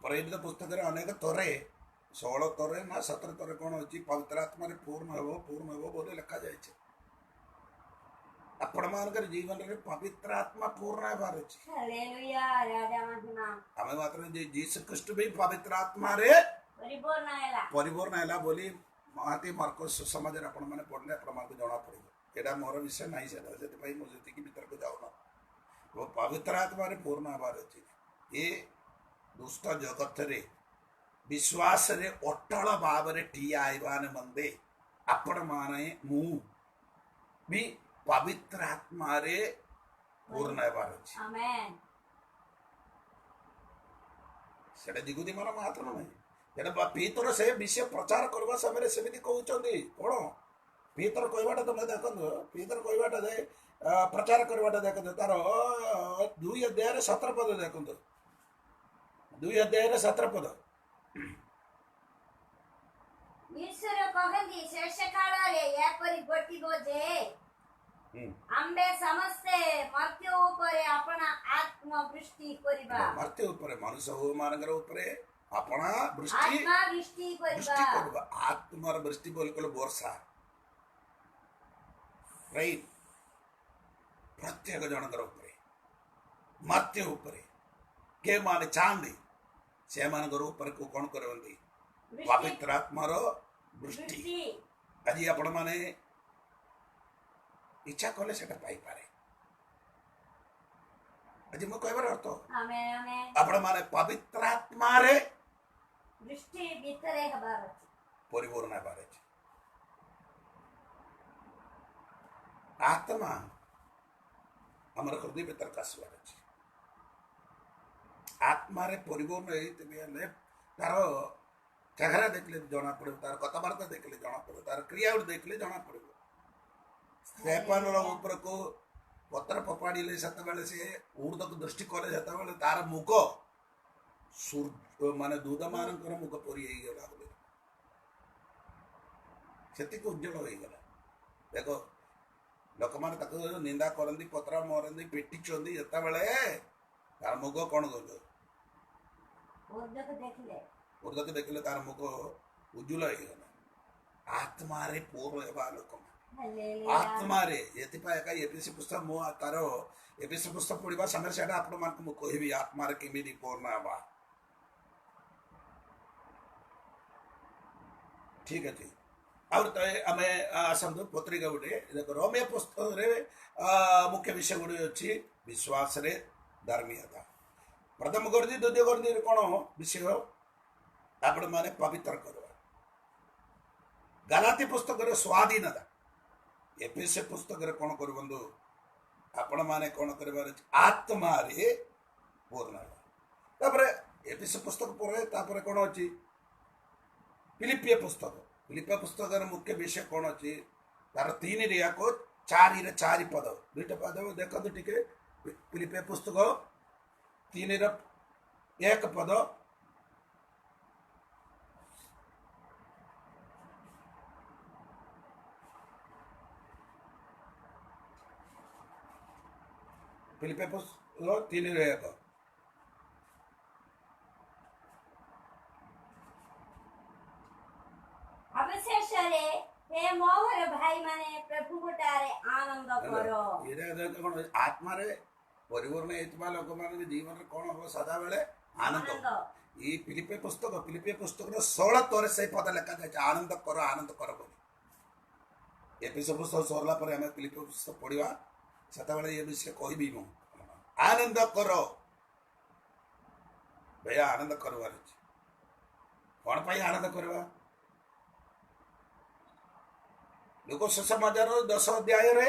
ପ୍ରେରିତ ପୁସ୍ତକରେ ଅନେକ ଥରେ 16 ଥରେ ନା 17 ଥରେ କଣ ଅଛି ପବିତ୍ର ଆତ୍ମାରେ ପୂର୍ଣ୍ଣ ହେବ ବୋଲି ଲେଖାଯାଇଛି। ଆପଣମାନଙ୍କର ଜୀବନରେ ପବିତ୍ର ଆତ୍ମା ପୂର୍ଣ୍ଣ ହେବାର ଅଛି। ହାଲେଲୁୟା ରାଜା ମହିମା ଆମେ ମାତ୍ର ଯୀଶୁ ଖ୍ରୀଷ୍ଟ ବି ପବିତ୍ର ଆତ୍ମାରେ ପରିପୂର୍ଣ୍ଣ ହେଲା ବୋଲି ମହାତି ମାର୍କୋସ ସୁସମାଚାର ଆପଣମାନେ ପଢିଲେ ଆପଣମାନଙ୍କୁ ଜଣା ପଡିବ। ଏଇଟା ମୋର ବିଷୟ ନାହିଁ, ସେଟା ସେଥିପାଇଁ ମୁଁ ସେତିକି ଭିତରକୁ ଯାଉନା। ପବିତ୍ର ଆତ୍ମାରେ ପୂର୍ଣ୍ଣ ହେବାର ଅଛି। ଏ ଦୁଷ୍ଟ ଜଗତରେ ବିଶ୍ୱାସରେ ଅଟଳ ଭାବରେ ଠିଆ ହେବା ନିମନ୍ତେ ଆପଣମାନେ ମୁଁ ବି ପବିତ୍ର ଆତ୍ମାରେ ପୂର୍ଣ୍ଣ ହେବାର ଅଛି। ଆମେନ୍। ସେଟା ଜିଗୁଦି ମାନ ମାତ୍ର ନାହିଁ। ସେଟା ପିତର ସେ ବିଷୟ ପ୍ରଚାର କରିବା ସମୟରେ ସେମିତି କହୁଛନ୍ତି। କଣ ପିତର କହିବାଟା ତମେ ଦେଖନ୍ତୁ, ପିତର କହିବାଟା ପ୍ରଚାର କରିବାଟା ଦେଖନ୍ତୁ, ତାର 2 ଅଧ୍ୟାୟରେ 17 ପଦ ଦେଖନ୍ତୁ। 2 ଅଧ୍ୟାୟରେ 17 ପଦ। ଈଶ୍ୱର କହନ୍ତି ଶେଷ କାଳରେ ଏପରି ଘଟିବ ଯେ ଆମ୍ଭେ ସମସ୍ତେ ମର୍ତ୍ତ୍ୟ ଉପରେ ଆପଣା ଆତ୍ମ ବୃଷ୍ଟି କରିବା। ମର୍ତ୍ତ୍ୟ ଉପରେ ମନୁଷ୍ୟ ମାନଙ୍କର ଉପରେ ଆପଣା ବୃଷ୍ଟି କରିବା। ଆତ୍ମାର ବୃଷ୍ଟି ବୋଲି କହିଲେ ବର୍ଷା, ରାଇଟ୍? ପ୍ରତ୍ୟେକ ଜଣଙ୍କର ଉପରେ ମର୍ତ୍ତ୍ୟ ଉପରେ କେ ମାନେ ଚାହାନ୍ତି ସେମାନଙ୍କର ଉପରେ କଣ କରନ୍ତି? ପବିତ୍ର ଆତ୍ମାର ବୃଷ୍ଟି। ଆଜି ଆପଣ ମାନେ ଇଚ୍ଛା କଲେ ସେଟା ପାଇପାରେ। ଆଜି ମୁଁ କହିବାର ଅର୍ଥ ଆପଣ ମାନେ ପବିତ୍ର ଆତ୍ମାରେ ବୃଷ୍ଟି ଭିତରେ ହେବାର ଅଛି, ପରିପୂର୍ଣ୍ଣ ହେବାର ଅଛି। ଆତ୍ମା ଆମର ହୃଦୟ ଭିତରକୁ ଆସିବାର ଅଛି। ଆତ୍ମାରେ ପରିପୂର୍ଣ୍ଣ ହେଇଥିବେ ହେଲେ ତାର ଚେହେରା ଦେଖିଲେ ଜଣା ପଡିବ, ତାର କଥାବାର୍ତ୍ତା ଦେଖିଲେ ଜଣା ପଡିବ, ତାର କ୍ରିୟା ଦେଖିଲେ ଜଣା ପଡିବ। ସ୍ତେଫାନର ଉପରକୁ ପତ୍ର ଫୋପାଡ଼ିଲେ ସେତେବେଳେ ସେ ଉର୍ଦ୍ଧକୁ ଦୃଷ୍ଟି କଲେ, ସେତେବେଳେ ତାର ମୁଖ ମାନେ ଦୂତ ମାନଙ୍କର ମୁଖ ପରି ହେଇଗଲା ବୋଲି, ସେତିକି ଉଜ୍ଜଳ ହେଇଗଲା। ଦେଖ ଲୋକମାନେ ତାକୁ ନିନ୍ଦା କରନ୍ତି, ପତ୍ର ମରନ୍ତି, ପିଟିଛନ୍ତି, ଯେତେବେଳେ ତାର ମୁଖ କଣ କରୁଛ ଉର୍ଦ୍ଧକୁ ଦେଖିଲେ ତାର ମୁଖ ଉଜ୍ଜଳ ହେଇଗଲା। ଆତ୍ମାରେ ପୂର୍ଣ୍ଣ ହେବା ଲୋକମାନେ ଆତ୍ମାରେ, ଏଥିପାଇଁ ଏକା ଏଫେସୀ ପୁସ୍ତକ ମୁଁ ତାର ଏଫେସୀ ପୁସ୍ତକ ପଢିବା ସମୟରେ ସେଇଟା ଆପଣମାନଙ୍କୁ ମୁଁ କହିବି ଆତ୍ମାରେ କେମିତି ପୂର୍ଣ୍ଣ ହେବା। ଠିକ ଅଛି। ଆଉ ଆମେ ଆସନ୍ତୁ ପତ୍ରିକା ଗୋଟେ ଦେଖ, ରୋମିଓ ପୁସ୍ତକରେ ମୁଖ୍ୟ ବିଷୟ ଗୁଡିକ ଅଛି ବିଶ୍ୱାସରେ ଧାର୍ମିକତା। ପ୍ରଥମ କରିଦି ଦ୍ୱିତୀୟ କରିଦି କଣ ବିଷୟ ଆପଣ ମାନେ ପବିତ୍ର କରିବା। ଗାଲାତି ପୁସ୍ତକରେ ସ୍ୱାଧୀନତା। ଏଫେସୀ ପୁସ୍ତକରେ କଣ କରୁ ବନ୍ଧୁ ଆପଣ ମାନେ କଣ କରିବାର ଅଛି? ଆତ୍ମାରେ ପୂର୍ଣ୍ଣ ହେବା। ତାପରେ ଏଫେସୀ ପୁସ୍ତକ ପରେ ତାପରେ କଣ ଅଛି? ଫିଲିପିୟ ପୁସ୍ତକ। ଫିଲିପିୟ ପୁସ୍ତକର ମୁଖ୍ୟ ବିଷୟ କଣ ଅଛି? ତାର 3ରେ 4 ପଦ, 2ଟା ପଦ ଦେଖନ୍ତୁ ଟିକେ। ଫିଲିପିୟ ପୁସ୍ତକ 3ର 1 ପଦ। ଫିଲିପିୟ ପୁସ୍ତକ 3ର 1। ଅବଶେଷରେ ହେ ମୋର ଭାଇମାନେ ପ୍ରଭୁଙ୍କଠାରେ ଆନନ୍ଦ କର। କଣ ଆତ୍ମାରେ ପରିପୂର୍ଣ୍ଣ ହେଇଥିବା ଲୋକମାନଙ୍କ ଜୀବନରେ କଣ ହବ? ସଦାବେଳେ ଆନନ୍ଦ। ଏଇ ଫିଲିପିୟ ପୁସ୍ତକର 16 ଥରେ ସେଇ ପଦ ଲେଖାଯାଇଛି ଆନନ୍ଦ କର, ଆନନ୍ଦ କର ବୋଲି। ଏଫେସୀ ପୁସ୍ତକ ସରିଲା ପରେ ଆମେ ଫିଲିପିୟ ପୁସ୍ତକ ପଢିବା, ସେତେବେଳେ ଏ ବିଷୟ କହିବି ମୁଁ। ଆନନ୍ଦ କର ଭैया, ଆନନ୍ଦ କରିବାର ଅଛି। କଣ ପାଇଁ ଆନନ୍ଦ କରିବା? ଲୋକ ସୁସମାଚାର 10 ଅଧ୍ୟାୟରେ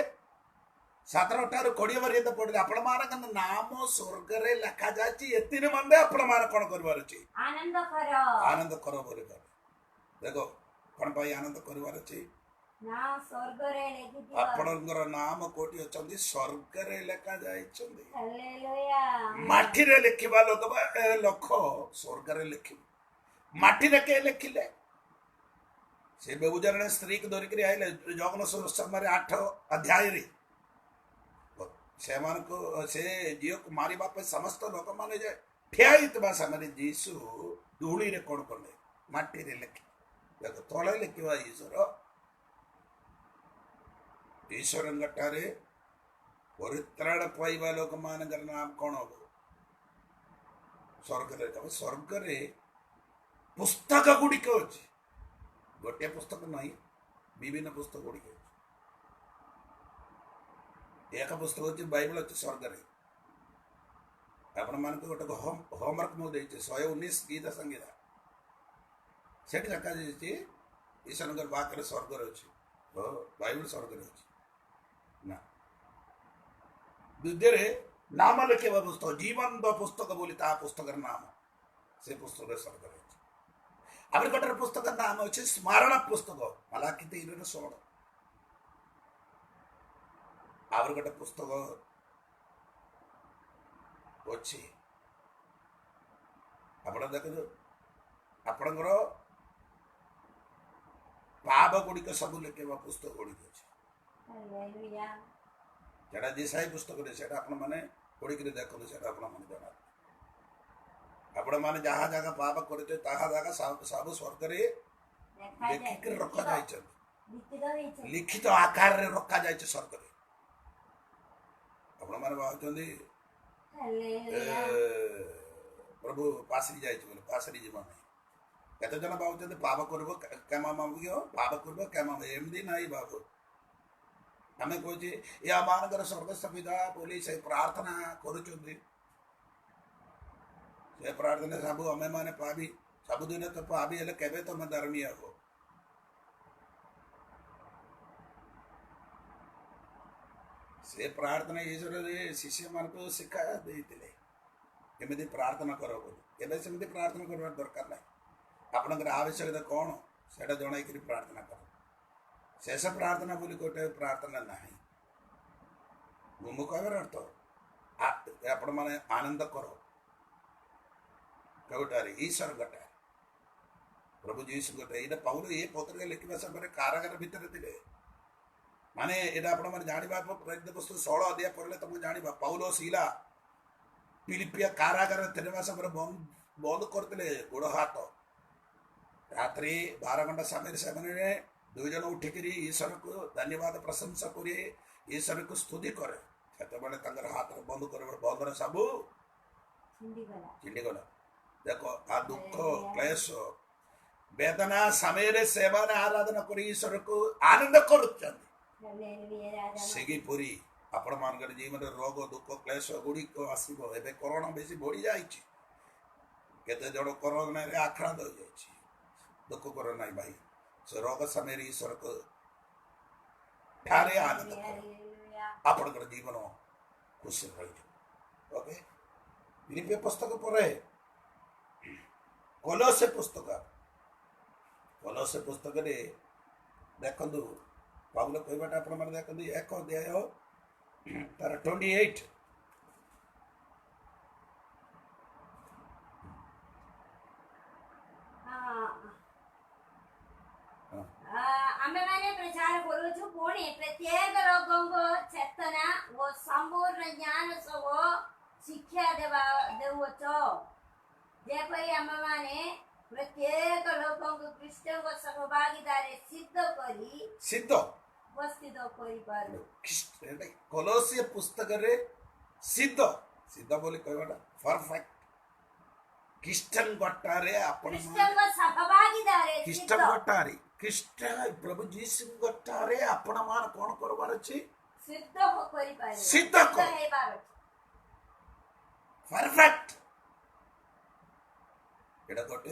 17ଟାରୁ 20 ପର୍ଯ୍ୟନ୍ତ ପଢିଲେ ଆପଣ ମାନଙ୍କ ନାମ ସ୍ୱର୍ଗରେ ଲେଖା ଯାଇଛି। ଏତିକି ମନ୍ଦେ ଆପଣ ମାନେ କଣ କରିବାର ଅଛି? ଆନନ୍ଦ କର ବୋଲି। ଦେଖ କଣ ପାଇଁ ଆନନ୍ଦ କରିବାର ଅଛି? ନା ସ୍ୱର୍ଗରେ ଲେଖିଥିବ। ଆପଣଙ୍କର ନାମ କୋଉଠି ଅଛନ୍ତି? ସ୍ୱର୍ଗରେ ଲେଖା ଯାଇଛନ୍ତି। ହାଲେଲୁୟା। ମାଟିରେ ଲେଖିବା ଲୋକ ଲୋକ ସ୍ୱର୍ଗରେ ଲେଖିବ। ମାଟିରେ କିଏ ଲେଖିଲେ? ସେ ବେବୁଜାରଣେ ସ୍ତ୍ରୀକୁ ଧରିକିରି ଆଇଲେ ଜଗନ ସମୟରେ 8 ଅଧ୍ୟାୟରେ ସେମାନଙ୍କୁ ସେ ଝିଅକୁ ମାରିବା ପାଇଁ ସମସ୍ତ ଲୋକମାନେ ଯେ ଠିଆ ହେଇଥିବା ସମୟରେ ଯୀଶୁ ଧୂଳିରେ କଣ କଲେ? ମାଟିରେ ଲେଖି ଦେଖ ତଳେ ଲେଖିବା ଈଶ୍ୱରଙ୍କଠାରେ ପରିତ୍ରାଣ ପାଇବା ଲୋକମାନଙ୍କର ନାମ କଣ ହବ? ସ୍ୱର୍ଗରେ ସ୍ୱର୍ଗରେ ପୁସ୍ତକ ଗୁଡ଼ିକ ଅଛି। ଗୋଟିଏ ପୁସ୍ତକ ନାହିଁ, ବିଭିନ୍ନ ପୁସ୍ତକ ଗୁଡ଼ିକ ଅଛି। ଏକ ପୁସ୍ତକ ଅଛି ବାଇବଲ ଅଛି ସ୍ୱର୍ଗରେ। ଆପଣମାନଙ୍କୁ ଗୋଟେ ହୋମୱାର୍କ ମୁଁ ଦେଇଛି 119 ଗୀତା ସଂଗୀତା। ସେଠି ଲେଖାଯାଇଛି ଈଶ୍ୱରଙ୍କର ବାକ୍ୟରେ ସ୍ୱର୍ଗରେ ଅଛି। ବାଇବଲ ସ୍ୱର୍ଗରେ ଅଛି ନା। ଦ୍ୱିତୀୟରେ ନାମ ଲେଖିବା ପୁସ୍ତକ ଜୀବନ୍ତ ପୁସ୍ତକ ବୋଲି ତା ପୁସ୍ତକର ନାମ, ସେ ପୁସ୍ତକରେ ସ୍ୱର୍ଗରେ ଅଛି। ଆହୁରି ଗୋଟେ ପୁସ୍ତକର ନାମ ଅଛି ସ୍ମରଣ ପୁସ୍ତକ, ମାଲାଖି 3:16। ଆହୁରି ଗୋଟେ ପୁସ୍ତକ ଅଛି, ଆପଣ ଦେଖନ୍ତୁ ଆପଣଙ୍କର ପାପ ଗୁଡ଼ିକ ସବୁ ଲେଖିବା ପୁସ୍ତକ ଗୁଡ଼ିକ ଅଛି। ହାଲେଲୁୟା। ସେଟା ଦିଶାଇ ପୁସ୍ତକରେ, ସେଟା ଆପଣମାନେ ପଢ଼ିକିରି ଦେଖନ୍ତୁ, ସେଟା ଆପଣମାନେ ଜଣା। ଆପଣମାନେ ଯାହା ଜାଗା ପାପ କରିଥିବେ ତାହା ଜାଗା ସବୁ ସ୍ୱର୍ଗରେ ଲେଖିକି ରଖାଯାଇଛନ୍ତି। ଲିଖିତ ଆକାରରେ ରଖାଯାଇଛି ସ୍ୱର୍ଗରେ। ଆପଣମାନେ ଭାବୁଛନ୍ତି ପ୍ରଭୁ ପାଶରି ଯାଇଛି ବୋଲି, ପାଶରି ଯିବ ନାହିଁ। କେତେ ଜଣ ଭାବୁଛନ୍ତି ପାପ କରିବ କେମା ମାଗିବ, ପାପ କରିବ କେମା, ଏମିତି ନାହିଁ ବାବୁ। ଆମେ କହୁଛେ ଏ ଆମମାନଙ୍କର ସ୍ୱର୍ଗ ସୁବିଧା ବୋଲି ସେ ପ୍ରାର୍ଥନା କରୁଛନ୍ତି। ସେ ପ୍ରାର୍ଥନା ସବୁ ଆମେ ମାନେ ପାବି, ସବୁଦିନ ତ ପାବି, ହେଲେ କେବେ ତମେ ଧର୍ମୀ ହବ? ସେ ପ୍ରାର୍ଥନା ଈଶ୍ୱର ଶିଷ୍ୟମାନଙ୍କୁ ଶିକ୍ଷା ଦେଇଥିଲେ କେମିତି ପ୍ରାର୍ଥନା କର ବୋଲି। ଏବେ ସେମିତି ପ୍ରାର୍ଥନା କରିବାର ଦରକାର ନାହିଁ। ଆପଣଙ୍କର ଆବଶ୍ୟକତା କ'ଣ ସେଇଟା ଜଣାଇକିରି ପ୍ରାର୍ଥନା କର। ଶେଷ ପ୍ରାର୍ଥନା ବୋଲି ଗୋଟେ ପ୍ରାର୍ଥନା ନାହିଁ। ମୁଁ କହିବାର ଅର୍ଥ ଆପଣମାନେ ଆନନ୍ଦ କର କେଉଁଟାରେ? ଈଶ୍ୱର ଗୋଟେ, ପ୍ରଭୁ ଯୀଶୁ ଗୋଟେ। ଏଇଟା ପାଉଲ ଏ ପତ୍ରିକା ଲେଖିବା ସମୟରେ କାରାଗାର ଭିତରେ ଥିଲେ। ମାନେ ଏଇଟା ଆପଣମାନେ ଜାଣିବା 16 ଅଧ୍ୟାୟ ପଢ଼ିଲେ ତମେ ଜାଣିବା। ପାଉଲ ଶିଲା ଫିଲିପିଆ କାରାଗାର ଥିବା ସମୟରେ ବନ୍ଦ କରିଥିଲେ ଗୋଡ଼ ହାତ। ରାତ୍ରି 12 ଘଣ୍ଟା ସମୟରେ ସେମାନେ 2 ଜଣ ଉଠିକିରି ଈଶ୍ୱରକୁ ଧନ୍ୟବାଦ ପ୍ରଶଂସା କରି ଈଶ୍ୱରକୁ ସ୍ତୁତି କରେ। ସେତେବେଳେ ତାଙ୍କର ହାତରେ ବନ୍ଦ କରିବାର ବନ୍ଧନ ସବୁ ଛିଣ୍ଡିଗଲା। ଦେଖ ଆ ଦୁଃଖ କ୍ଲେଶ ବେଦନା ସମୟରେ ସେମାନେ ଆରାଧନା କରି ଈଶ୍ୱରକୁ ଆନନ୍ଦ କରୁଛନ୍ତି। ସେହିପରି ଆପଣମାନଙ୍କର ଜୀବନରେ ରୋଗ ଦୁଃଖ କ୍ଲେଶ ଗୁଡ଼ିକ ଆସିବ। ଏବେ କରୋନା ବେଶୀ ବଢ଼ି ଯାଇଛି। କେତେ ଜଣ କରୋନାରେ ଆକ୍ରାନ୍ତ ହୋଇଯାଇଛି। ଦୁଃଖ କର ନାହିଁ ଭାଇ, ସେ ରୋଗ ସମୟରେ ଈଶ୍ୱରକୁ ଠାରେ ଆନନ୍ଦ କର, ଆପଣଙ୍କର ଜୀବନ ଖୁସି ରହିଯିବ। ଓକେ, ଫିଲିପିଓ ପୁସ୍ତକ ପରେ କଲୋସେ ପୁସ୍ତକ। କଲୋସେ ପୁସ୍ତକରେ ଦେଖନ୍ତୁ ପାଉଲ କହିବାଟା ଆପଣମାନେ ଦେଖନ୍ତୁ 1 ଅଧ୍ୟାୟ ତାର 28। ଆମେ ମାନେ ପ୍ରଚାର କରୁଛୁ, ପୁଣି ପ୍ରତ୍ୟେକ ଲୋକଙ୍କ ଚେତନା ଓ ସମ୍ପୂର୍ଣ୍ଣ ଜ୍ଞାନ ସହ ଶିକ୍ଷା ଦେଉଛ, ଯେପରି ଆମମାନେ ପ୍ରତ୍ୟେକ ଲୋକଙ୍କୁ ଖ୍ରୀଷ୍ଟଙ୍କ ସହଭାଗିତାରେ ସିଦ୍ଧ ଉପସ୍ଥିତ କରିପାରୁ। କଲୋସିୟ ପୁସ୍ତକରେ ସିଦ୍ଧ ବୋଲି କହିବାଟା ପରଫେକ୍ଟ ଖ୍ରୀଷ୍ଟଙ୍କ ଗଟାରେ ଖ୍ରୀଷ୍ଟ ପ୍ରଭୁ ଯୀଶୁଙ୍କଠାରେ ଆପଣମାନ କ'ଣ କରିବାର ଅଛି? ସିଦ୍ଧ ପରଫେକ୍ଟ। ଏଇଟା ଗୋଟେ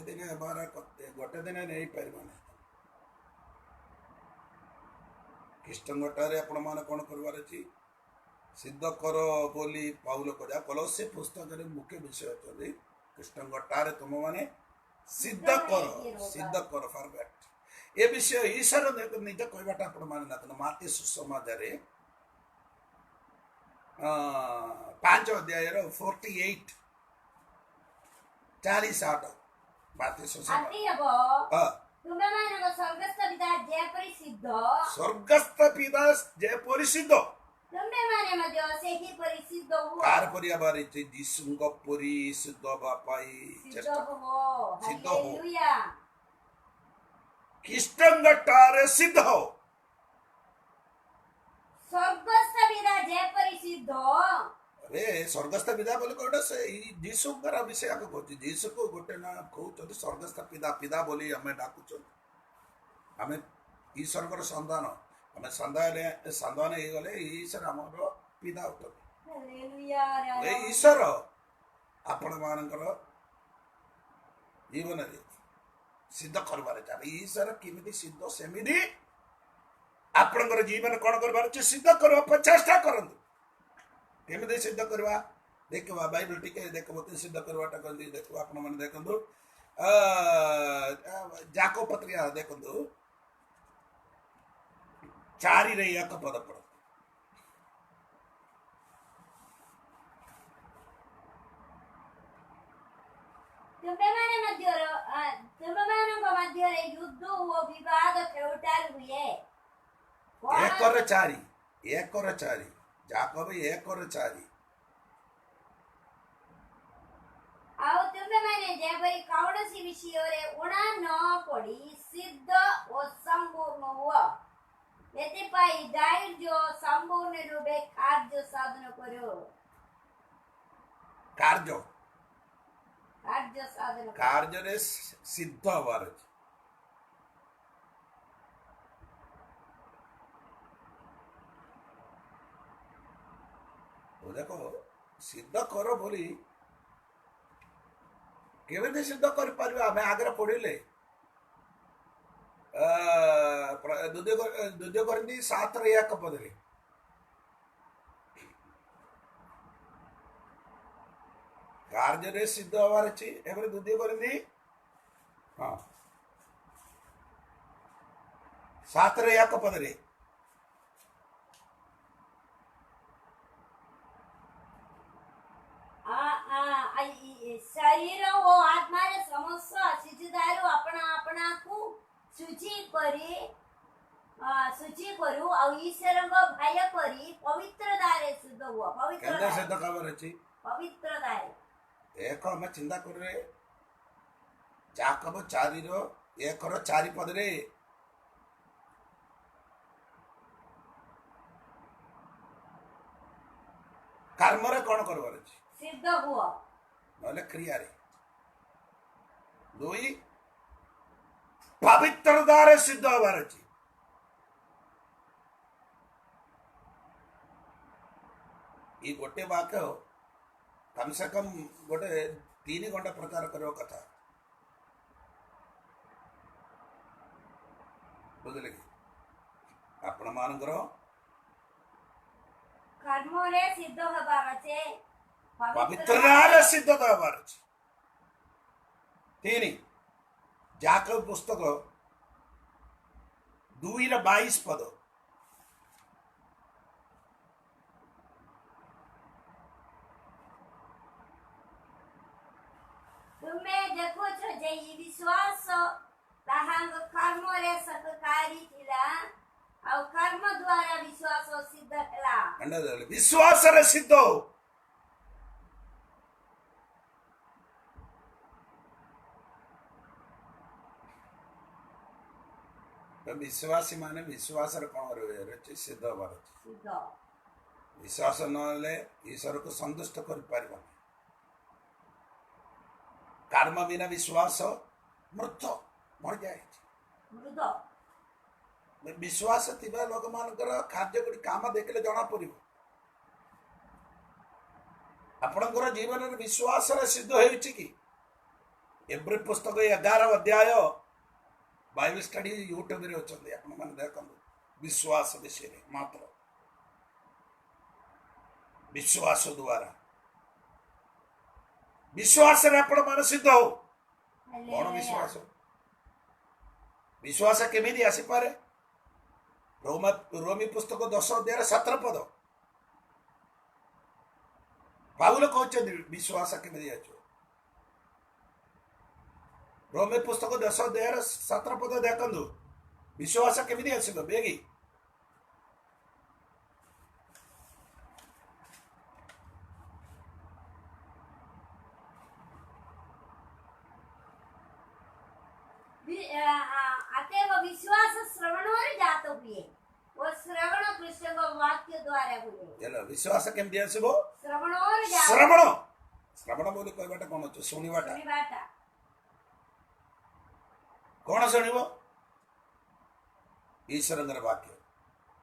ଦିନ ନେଇପାରିବ ନାହିଁ। ଖ୍ରୀଷ୍ଟଙ୍କଠାରେ ଆପଣମାନେ କ'ଣ କରିବାର ଅଛି? ସିଦ୍ଧ କର ବୋଲି ପାଉଲ କହିଲା। କଲୋସେ ପୁସ୍ତକରେ ମୁଖ୍ୟ ବିଷୟ ଅଛନ୍ତି ଖ୍ରୀଷ୍ଟଙ୍କଠାରେ ତୁମମାନେ ସିଦ୍ଧ କର ପରଫେକ୍ଟ। ए विषय ईश्वर निज कहवाटा आपण माने देखो माती सुसमाचार 5 अध्याय 48 48 माती सुसमाचार ଆଦି ହେବ ତୁମେମାନଙ୍କ ସ୍ୱର୍ଗସ୍ଥ ପିତା ଯେପରି ସିଦ୍ଧ स्वर्गस्थ पिता जय परिसिद्ध ତୁମେମାନେ ମଧ୍ୟ ସେହିପରି ସିଦ୍ଧ ହୁଅ कार परिवार जीसुंग परिसिद्ध बापाई ସିଦ୍ଧ ହୁଅ ସିଦ୍ଧ ହୁଅ। ହାଲେଲୁୟା ख्रीष्टंगटारे सिद्ध हो ସ୍ୱର୍ଗସ୍ଥ ପିତା ଯେପରି ସିଦ୍ଧ अरे स्वर्गस्थ पिता बोले कोटे से जीसुंगर विषय को कहते जीसु को गोटे ना कहते स्वर्गस्थ पिता पिता बोली हमें डाकुच हमें ईश्वर संतान हमें संतान हो गले ईश्वर आमर पिता होते ହାଲେଲୁୟା ए ईश्वर आपण मानकर जीवन रे सिद्ध करबार चाहे ईश्वर केमिति सिद्ध सेमिति आपणकर जीवन कौन करबार छै सिद्ध करबा पर चेष्टा करंतु केमिति सिद्ध करबा देखबा बाइबल टिके देखबो ते सिद्ध करबाटा करदी देखबो आपण माने देखंतु जाको पत्रिया देखंतु 4 रे 1 पद पढ ତୁମମାନଙ୍କ ମଧ୍ୟରେ ଯୁଦ୍ଧ ଓ ବିବାଦ କେଉଁଠାରେ ହୁଏ କଣ 1 ର 4 ଯାକୋବ 1 ର 4 ଆଉ ତୁମେମାନେ ଯେପରି କୌଣସି ବିଷୟରେ ଉଣା ନ ପଡ଼ି ସିଦ୍ଧ ଓ ସମ୍ପୂର୍ଣ୍ଣ ହୁଅ ଏଥିପାଇଁ ଧୈର୍ଯ୍ୟ ସମ୍ପୂର୍ଣ୍ଣ ରୂପେ କାର୍ଯ୍ୟ ସାଧନ କର कार्य ସାଧନ କର कार्य रे सिद्ध हबार अछि ओ देखो सिद्ध कर बोली केवे सिद्ध कर पारिबा हमें आगे पढ़िले द्वितीय कोरिन्थी 7 रे 1 पदरे कार्य रे सिद्ध हबार अछि एबरे द्वितीय कोरिन्थी हां 7 रे 1 पदरे ଶରୀର ଓ ଆତ୍ମାରେ ସମସ୍ତ ଶିଶୁଦାରୁ ଆପଣା ଆପଣାକୁ ଶୁଚି କରୁ ଆଉ ଈଶ୍ୱରଙ୍କ ଭୟ କରି ପବିତ୍ରତାରେ ଶୁଦ୍ଧ ହୁଅ केंद्र सिद्ध खबर अछि ପବିତ୍ରତାରେ एक हमें चिंता कर रे जाकब 4 रो 1 रो 4 पद रे कर्म रे कोन करबार अछि ସିଦ୍ଧ ହୁଅ नले क्रिया रे 2 पवित्रता रे सिद्ध हबार अछि ई गोटे वाक्य कम से कम गोटे 3 घंटा प्रचार करवा कथा बुझले कि आपण मानकर କର୍ମରେ ସିଦ୍ଧ ହେବାର ଅଛି पवित्रता रे सिद्ध हबार अछि 3 जाकब पुस्तक 2 रे 22 पद ତୁମେ ଦେଖୁଛ ଯେ ଏହି ବିଶ୍ୱାସ ତାହାଙ୍କ କର୍ମରେ ସହକାରୀ ଥିଲା ଆଉ କର୍ମ ଦ୍ୱାରା ବିଶ୍ୱାସ ସିଦ୍ଧ ହେଲା विश्वास रे सिद्ध हो विश्वासी माने विश्वास रे कोन रे सिद्ध हबार अछि ସିଦ୍ଧ विश्वास नले ईश्वर को संतुष्ट कर पारिबा कर्म बिना विश्वास मृत मर जाए ମୃଦ विश्वास थिबा लोक मानकर खाद्य गुडी काम देखले जणा पड़िबो आपणकर जीवन रे विश्वास रे सिद्ध हेउछि कि एब्री पुस्तक 11 अध्याय बाइबल स्टडी यूट्यूब रे होचंदी आपण माने देखंदु विश्वास विषय रे मात्र विश्वास द्वारा विश्वास रे आपण मान सिद्ध हो कौन विश्वास विश्वास केमी आसीपे रोमी पुस्तक 10 अध्याय 17 पद पाउल कहते विश्वास केमी आस रोमी पुस्तक 10 अध्याय 17 पद देखु विश्वास केमी आसब बेगी अतएव विश्वास श्रवणोर जात हुए वो श्रवण कृष्ण को वाक्य द्वारा हुए चलो विश्वास केमती आसब श्रवणोर जात श्रवण श्रवण बोली कहबाटा कौन अच्छे शुणवाटा सुनिबाटा कौन शुणव ईश्वर वाक्य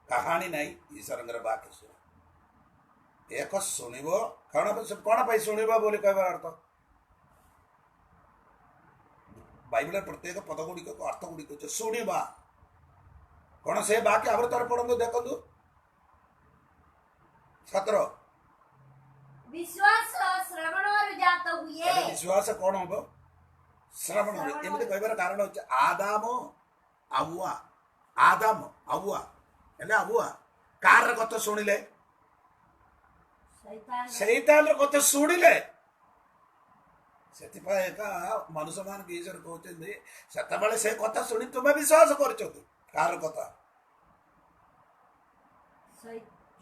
कहानी नहीं ईश्वर वाक्य शुण एक शुणव कौन पाई शुणवा बोली कहबार अर्थ बाइबल प्रत्येक पद गुड़िक अर्थ गुड़िक शुणवा कौन से वाक्य आवर तार पढ़ु देखु 17 विश्वास श्रवणोर जात हुए विश्वास कौन हम श्रवण एमती कहबार कारण होचे आदाम अव्वा अव्वा कार कथा शुणिले शैतान कथा शुणिले से मनुष्य मान ईश्वर कहते से से कथा शुणी तुम्हें विश्वास कर कार कथा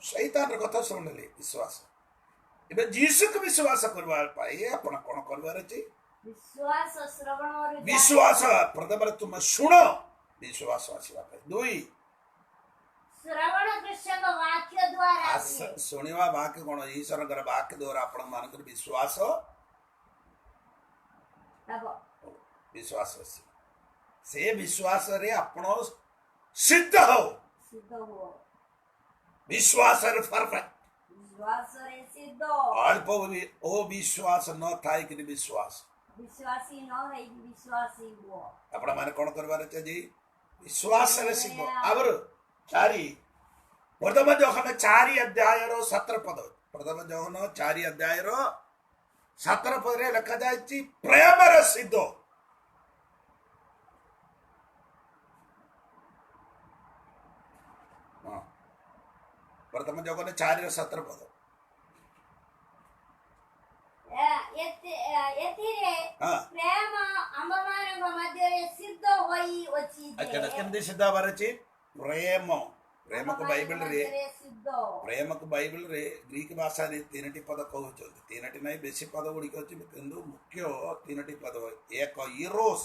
शैतान कथा शुणिले विश्वास एबे जीसु को विश्वास करवार पाए आपण कोन करवार अछि विश्वास श्रवणोर विश्वास प्रथम तुम सुनो विश्वास आसीबा पाए दुई श्रवण कृष्ण को वाक्य द्वारा सुनिवा वाक्य कोन ईश्वर कर वाक्य द्वारा आपण मान कर विश्वास विश्वास से विश्वास रे आपण सिद्ध हो विश्वास रे परफेक्ट विश्वास रे सिद्ध अल्प ओ विश्वास न थाई कि विश्वास विश्वासी न है विश्वासी हो आपण माने कोन करबार छै जी विश्वास रे सिद्ध आवर चारि प्रथम जोहन 4 अध्याय रो 17 पद प्रथम जोहन 4 अध्याय रो 17 पद रे लिखा जाय छी प्रेम रे सिद्ध प्रथम जोहन 4 रो 17 पद प्रेम आममानक मध्य सिद्ध होई अछि अच्छा केमदे सिद्ध बार अछि प्रेम प्रेम को बाइबल रे प्रेम को बाइबल रे ग्रीक भाषा रे तीनटी पद कहउछ तीनटी नै बेसी पद गुडी अछि किंतु मुख्य तीनटी पद एक इरोस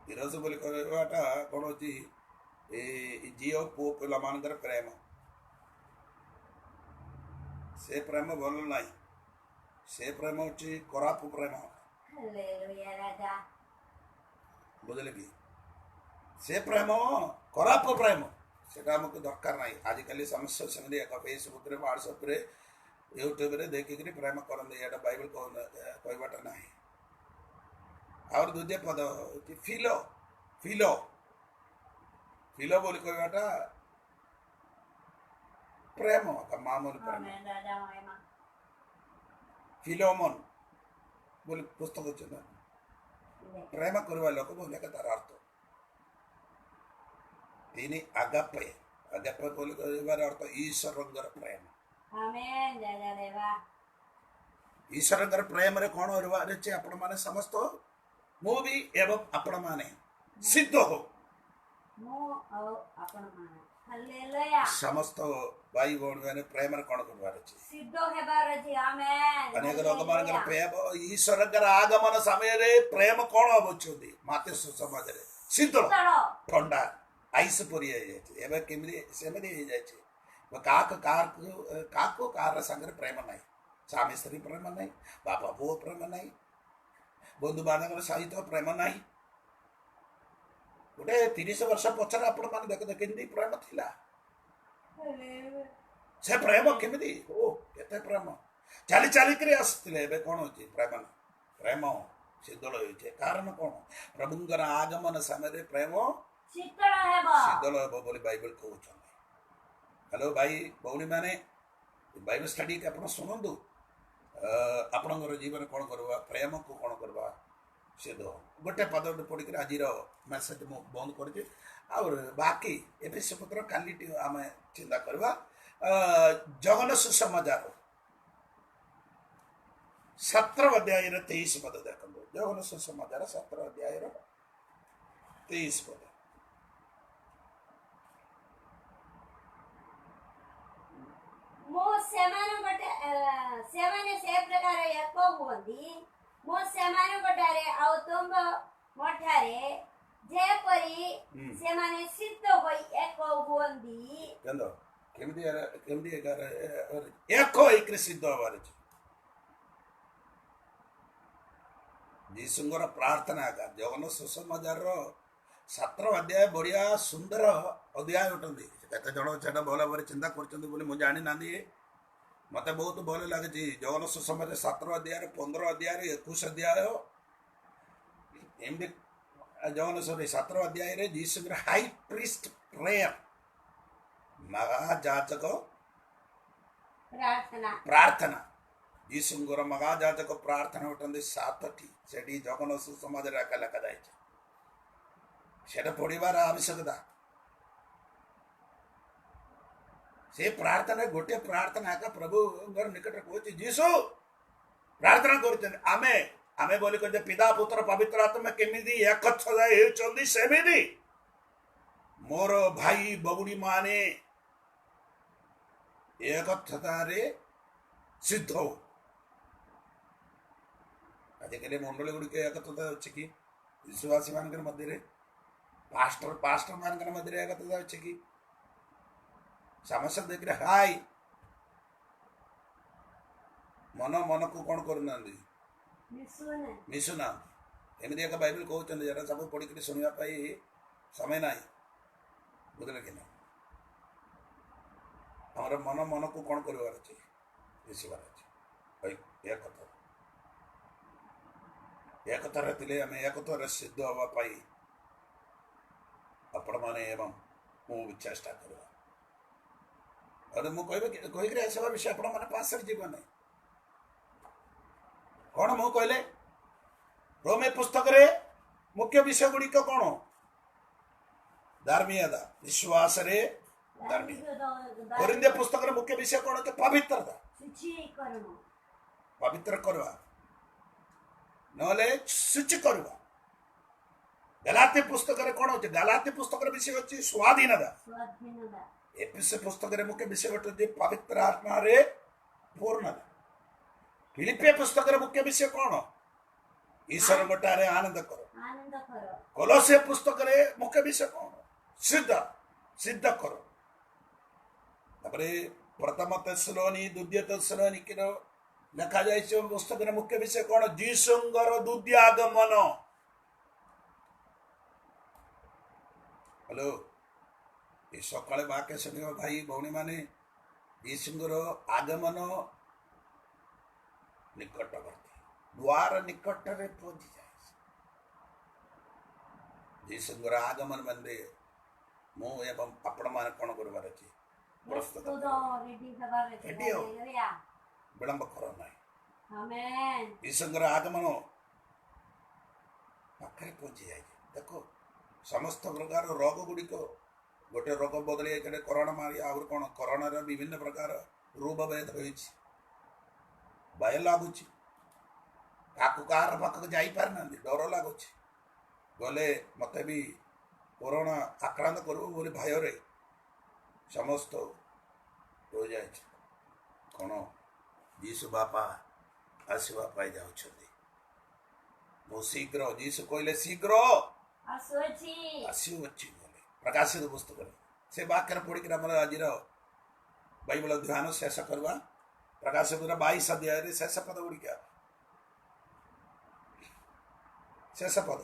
इरोस बोली कहवाटा कोन अछि ए जियो पो पिला मानकर प्रेम से प्रेम भल नहीं से प्रेम होची कराप प्रेम हालेलुया राजा बुझले कि से प्रेम कराप प्रेम सेटा हमको दरकार नहीं आजिकल समस्या संगे एक फेसबुक रे व्हाट्सएप रे यूट्यूब रे देखि कि प्रेम करन एटा बाइबल को कहबाटा नहीं और दूजे पद फिलो फिलो फिलो बोली कहबाटा प्रेम का मामूल प्रेम फिलोमन बोले पुस्तक अच्छे ना प्रेम करवा लोक बोले का तार अर्थ तीन अगापे अगापे बोले कहबार अर्थ ईश्वरंगर प्रेम आमेन जय देवा ईश्वरंगर प्रेम रे कोन होरबार अछि आपण माने समस्त मो भी एवं आपण माने सिद्ध हो मो आपण माने हालेलुया समस्त भाई भौणी माने प्रेम रे कोन करबार अछि सिद्ध हेबार अछि आमेन अनेक लोक मानकर प्रेम ईश्वरंगर आगमन समय रे प्रेम कोन होबछुदी माते समाज रे शीतल ठंडा आइस परि जाय एबे केमि सेमि जाय छै काको कार संगे प्रेम नहीं स्वामी स्त्री प्रेम नहीं बापा पुओ प्रेम नहीं बंधु बांधव सहित प्रेम नहीं गोटे 30 वर्ष पछर आपण माने देख केमि प्रेम थिला से प्रेम केमि ओ केते प्रेम चाली चाली करे आसथिले एबे कोन होची प्रेम प्रेम शीतल होइछे कारण कोन प्रभुंकर आगमन समय प्रेम शीतल हेबो बोली बाइबल कहउछ हेलो भाई भौणी माने बाइबल स्टडी के आपण सुनंदु आपणकर जीवन कोन करबा प्रेम को कोन करबा सिद्ध हो गोटे पद पढ़ी आज मेसेज मु बंद कर बाकी एफएस पत्र काली आम चिंता करवा जगन सुसमाचार 17 अध्याय 23 पद देखो जगन सुसमाचार 17 अध्याय 23 पद मो सेमाने से प्रकार एक हुअन्ति मो सेमानकटारे आउ तुम मठारे जेपरी सेमाने सिद्ध होई एक हुअन्ति कंदो केमदी एक होई सिद्ध होबार अछि जीसुंगर प्रार्थना का जगन सुसमाचार 17 अध्याय बढ़िया सुंदर अध्याय उठंदी केते जण छेडा भला भाବରେ चिंता करछन्ती बोली मु जानि नांदी मते बहुत भल लागे जगन सुसमाचार 17 अध्याय 15 अध्याय 21 अध्याय एमदी जगन सॉरी 17 अध्याय रे जीसुंगर हाई प्रीस्ट प्रेयर महायाजक प्रार्थना जीसुंगर महायाजक प्रार्थना उठंदी 7टी सेठी जगन सुसमाचार का लिखा जाय सेटा पढ़िबार आवश्यकता से प्रार्थना गोटे प्रार्थना का प्रभु निकट कहते जीसु प्रार्थना करते आमे आमे बोली कहते पिता पुत्र पवित्र आत्मा केमिदी एक होचंदी सेमिदी मोर भाई बबुड़ी माने एकथतारे सिद्ध हो आजिकल मंडली गुड़िक एकता अच्छे कि विश्वासी मान मध्य पास्टर मान मध्य एकता अच्छे कि समस्या देख हाय मन मन को कौन करना मिशुना एमती एक बाइबल कहते जरा सब पढ़ी शुणा समय ना बुझे कि ना हमारे मन मन को कौन कर मिशबार अच्छे एकतार थे आम एकतार सिद्ध हाँपाई आपण मैंने एवं मु चेष्टा करवा अरे मु कह आसवा विषय आपण मैंने पास जीवन नहीं कौन मु कहले रोमे पुस्तक रे मुख्य विषय गुड़िक कौन धार्मिकता विश्वास रे धार्मिकता कोरिन्थिय पुस्तक रे मुख्य विषय कौन तो पवित्रता पवित्र करवा नले शुचि करवा गलाती पुस्तक रे कौन होचे गलाती पुस्तक रे विषय होची स्वाधीनता एफएस पुस्तक रे मुख्य विषय होची पवित्र आत्मा रे पूर्णता फिलिपिया पुस्तक रे मुख्य विषय कौन ईश्वर गोटारे आनंद करो कोलोसे पुस्तक रे मुख्य विषय कौन सिद्ध करो तापरे प्रथम तेसलोनी द्वितीय तेसलोनी के लिखा जाए पुस्तक रे मुख्य विषय कौन जीसुंगर द्वितीय आगमन हेलो ये सकाଳେ वाक्य शुणिबा भाई भौणी माने यीशुंगर आगमन निकटवर्ती द्वार निकट रे पहुंची जाए यीशुंगर आगमन मंदे मु एवं आपण मान कोन करबार अछि प्रस्तुत रेडी हो विलंब करो नहीं आमेन यीशुंगर आगमन पाखरे पहुंची जाए देखो समस्त प्रकार रोग गुड़िक गोटे रोग बदली कोरोना मारी आउर कौन कोरोना विभिन्न प्रकार रोग भेद हो भय लगुच कहार पाखक जापार ना डर लगुच गले मत भी कोरोना आक्रांत करू बोली भय रे समस्त हो जाए कौन जीसु बापा आसवाई जाऊँगी मु शीघ्र जीसु कहले शीघ्र आसुची प्रकाशित पुस्तक से वाक्य पढ़ी आम आज बाइबल ध्यान शेष करवा प्रकाशित 22 अध्याय शेष पद गुड़िक शेष पद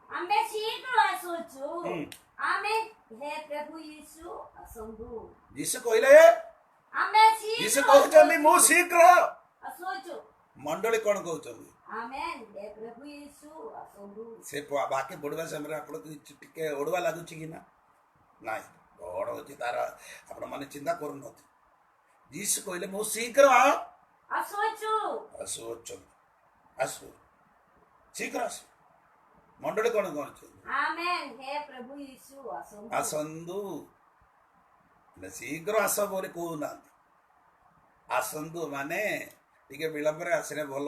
आमे शीघ्र आसुचु आमे हे प्रभु यीशु असंभु यीशु कहले आमे यीशु कहउछन्ती मु शीघ्र आसुचु मंडली कौन कहउछन्ती आमेन हे प्रभु यीशु असंभु से बाकी पढ़वा समय आप टिके ओडवा लगुच कि ना ना बड़ होची तार आपण माने चिंता करू न यीशु कहले मु शीघ्र आसुचु आसुचु ଆସୁ ଶୀଘ୍ର ଆସୁ। ମଣ୍ଡଳୀ କ'ଣ କରୁଛନ୍ତି? आमेन हे प्रभु यीशु आसନ୍ତୁ। ଆସନ୍ତୁ। ଶୀଘ୍ର ଆସ ବୋଲି କହୁନାହାନ୍ତି, ଆସନ୍ତୁ ମାନେ ଟିକେ ବିଳମ୍ବରେ ଆସିଲେ ଭଲ।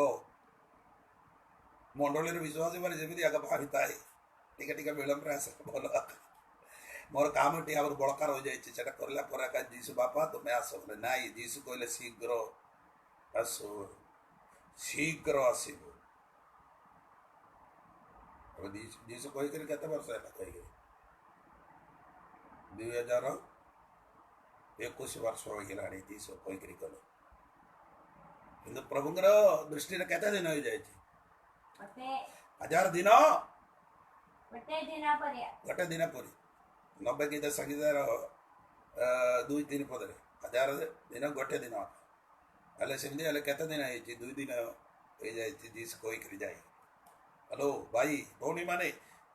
ମଣ୍ଡଳୀର ବିଶ୍ୱାସ ମାନେ ଯେମିତି ଆଗ ଭାବିଥାଏ, ଟିକେ ଟିକେ ବିଳମ୍ବରେ ଆସିଲେ ଭଲ। ମୋର କାମ ଟିକେ ଆହୁରି ବଳକା ରହିଯାଇଛି, ସେଟା କରିଲା ପରେ ଏକା ଯୀଶୁ ବାପା ତୁମେ ଆସ ବୋଲେ ନାଇଁ, ଯୀଶୁ କହିଲେ ଶୀଘ୍ର ଆସ, ଶୀଘ୍ର ଆସିବ। ଯୀଶୁ କହିକରି କେତେ ବର୍ଷ ହେଲା କହିକରି? 2021 ବର୍ଷ ହୋଇଗଲାଣି ଯୀଶୁ କହିକରି କଲେ। କିନ୍ତୁ ପ୍ରଭୁଙ୍କର ଦୃଷ୍ଟିରେ କେତେ ଦିନ ହେଇଯାଇଛି? ଗୋଟେ 1000 ଦିନ, ଗୋଟେ ଦିନ ପରେ। 90 ଗୀତ ସଂଗୀତର 2-3 ପଦରେ 1000 ଦିନ ଗୋଟେ ଦିନ ହେଲେ ସେମିତି ହେଲେ କେତେ ଦିନ ହେଇଛି? 2 ଦିନ ହେଇଯାଇଛି ଯୀଶୁ କହିକରି ଯାଇ। ହ୍ୟାଲୋ ଭାଇ ଭଉଣୀ ମାନେ,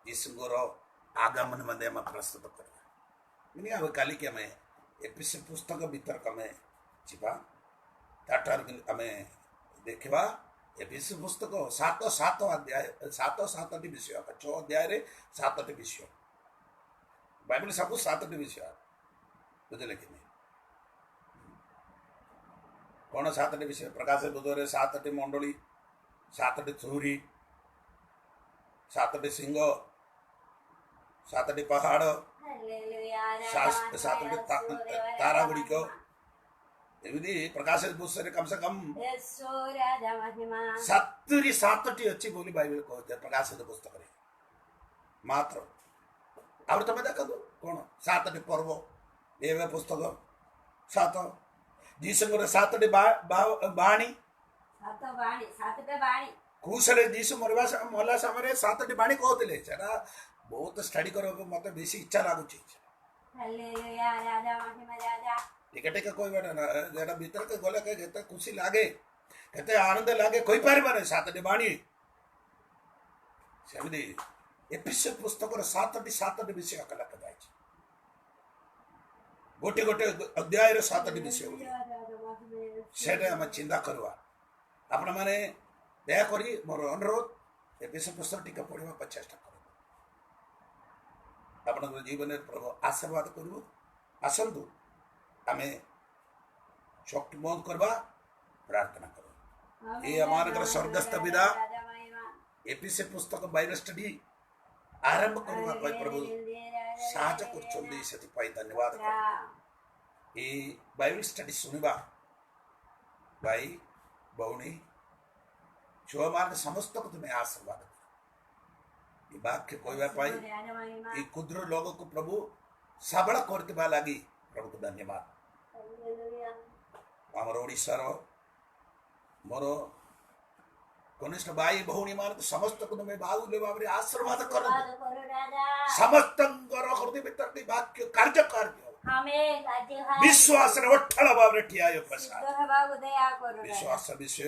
ଯୀଶୁଙ୍କର ଆଗମନ ମାନେ ଆମେ ପ୍ରସ୍ତୁତ କରିବା। ଆମେ କାଲିକି ଆମେ ଏପିସି ପୁସ୍ତକ ଭିତରକୁ ଆମେ ଯିବା, ତାଠାରୁ ଆମେ ଦେଖିବା ଏପିସି ପୁସ୍ତକ 7 ଅଧ୍ୟାୟ, 7ଟି ବିଷୟ, 6 ଅଧ୍ୟାୟରେ 7ଟି ବିଷୟ। ବାଇବେଲ ସବୁ 7ଟି ବିଷୟ, ବୁଝିଲେ କି ନାହିଁ? କ'ଣ 7ଟି ବିଷୟ? ପ୍ରକାଶ ବୁଧରେ 7ଟି ମଣ୍ଡଳୀ, 7ଟି ଚୋରି, 7ଟି ସିଂହ, 7ଟି ପାହାଡ଼, 7ଟି ତାରା ଗୁଡ଼ିକ, ଏମିତି ପ୍ରକାଶ ପୁସ୍ତକରେ କମ ସେ କମ 7ଟି ଅଛି ବୋଲି ବାଇବେଲ କହୁଛି ପ୍ରକାଶ ପୁସ୍ତକରେ ମାତ୍ର। ଆଉ ତମେ ଦେଖନ୍ତୁ କ'ଣ 7ଟି ପର୍ବ, ଏବେ ପୁସ୍ତକ 7, ଯୀଶୁଙ୍କର 7ଟି ବାଣୀ, କ୍ରୁଶରେ ଯୀଶୁ ମରିଲା ସମୟରେ 7ଟି ବାଣୀ କହୁଥିଲେ। ସେଟା ବହୁତ ଷ୍ଟଡି କରିବାକୁ ମତେ ବେଶୀ ଇଚ୍ଛା ଲାଗୁଛି। ଟିକେ ଟିକେ କହିବାଟା ନା, ଯେଟା ଭିତରକୁ ଗଲେ କେତେ ଖୁସି ଲାଗେ, କେତେ ଆନନ୍ଦ ଲାଗେ କହିପାରିବାନି। 7ଟି ବାଣୀ ସେମିତି ଏଫେସ ପୁସ୍ତକର 7ଟି ବିଷୟ ଲେଖାଯାଇଛି। ଗୋଟେ ଗୋଟେ ଅଧ୍ୟାୟରେ 7ଟି ବିଷୟ, ସେଟା ଆମେ ଚିନ୍ତା କରିବା। ଆପଣମାନେ ଦୟାକରି ମୋର ଅନୁରୋଧ, ଏଫେସ ପୁସ୍ତକ ଟିକେ ପଢ଼ିବା ପାଇଁ ଚେଷ୍ଟା କରନ୍ତୁ। ଆପଣଙ୍କର ଜୀବନରେ ପ୍ରଭୁ ଆଶୀର୍ବାଦ କରିବ। ଆସନ୍ତୁ ଆମେ ଚକ୍ଷୁ ବନ୍ଦ କରିବା, ପ୍ରାର୍ଥନା କରିବା। ଏ ଆମମାନଙ୍କର ସ୍ୱର୍ଗସ୍ଥ ପିତା, ଏଫେସ ପୁସ୍ତକ ବାଇବେଲ ଷ୍ଟଡି ଆରମ୍ଭ କରିବା ପାଇଁ ପ୍ରଭୁ ସାହାଯ୍ୟ କରୁଛନ୍ତି, ସେଥିପାଇଁ ଧନ୍ୟବାଦ। এই ବାଇବେଲ ଷ୍ଟଡି ଶୁଣିବା ଭାଇ ଭଉଣୀ ଛୁଆମାନେ ସମସ୍ତଙ୍କୁ ତୁମେ ଆଶୀର୍ବାଦ କର। ଏ ବାକ୍ୟ କହିବା ପାଇଁ এই ক্ষুদ্ର ଲୋକକୁ ପ୍ରଭୁ ସବଳ କରିଥିବା ଲାଗି ପ୍ରଭୁକୁ ଧନ୍ୟବାଦ। ଆମର ଓଡ଼ିଶାର ମୋର କନିଷ୍ଠ ଭାଇ ଭଉଣୀ ମାନଙ୍କୁ ସମସ୍ତଙ୍କୁ ତୁମେ ବାହୁଲ୍ୟ ଭାବରେ ଆଶୀର୍ବାଦ କର। ସମସ୍ତଙ୍କର ହୃଦୟ ଭିତରେ ବାକ୍ୟ କାର୍ଯ୍ୟକାରୀ ବିଶ୍ୱାସରେ ଅଟଳ ଭାବରେ ଠିଆ ହୋଇ ବିଶ୍ୱାସ ବିଷୟ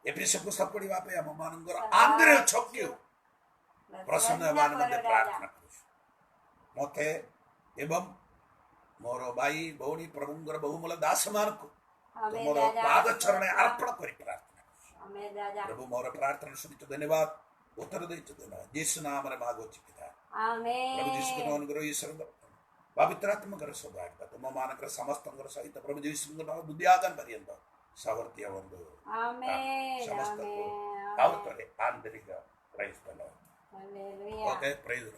ଏପରି ପୁସ୍ତକ ପଢିବା ପାଇଁ ଆମ ମାନଙ୍କର ଆନ୍ଦ୍ରିୟ ଚକ୍ଷୁ ପ୍ରସନ୍ନ ହେବା ନିମନ୍ତେ ପ୍ରାର୍ଥନା କରୁଛୁ। ମତେ ଏବଂ ମୋର ଭାଇ ଭଉଣୀ ପ୍ରଭୁଙ୍କର ବହୁମୂଲ୍ୟ ଦାସ ମାନଙ୍କୁ ତୁମର ପାଦ ଚରଣରେ ଅର୍ପଣ କରି ପ୍ରାର୍ଥନା କରୁଛୁ। ପ୍ରଭୁ ମୋର ପ୍ରାର୍ଥନା ଶୁଣିଛୁ, ଧନ୍ୟବାଦ। ଉତ୍ତର ଦେଇଛୁ, ଧନ୍ୟବାଦ। ଯୀଶୁ ନାମରେ ମାଗୁଛି ପିତା। ପ୍ରଭୁ ଯୀଶୁଙ୍କ ଅନୁଗ୍ରହ, ଈଶ୍ୱରଙ୍କ ପବିତ୍ର ଆତ୍ମଙ୍କର ସୌଭାଗ୍ୟ ତୁମମାନଙ୍କର ସମସ୍ତଙ୍କର ସହିତ ପ୍ରଭୁ ଯୀଶୁଙ୍କ ବୁଦ୍ଧି ଆଗନ ପର୍ଯ୍ୟନ୍ତ ସାବର୍ତ୍ୟ ବନ୍ଧୁ ସମସ୍ତଙ୍କୁ ଆଉ ଥରେ ଆନ୍ତରିକ ପ୍ରାଇଜ୍ ଦେଲ। Okay, prize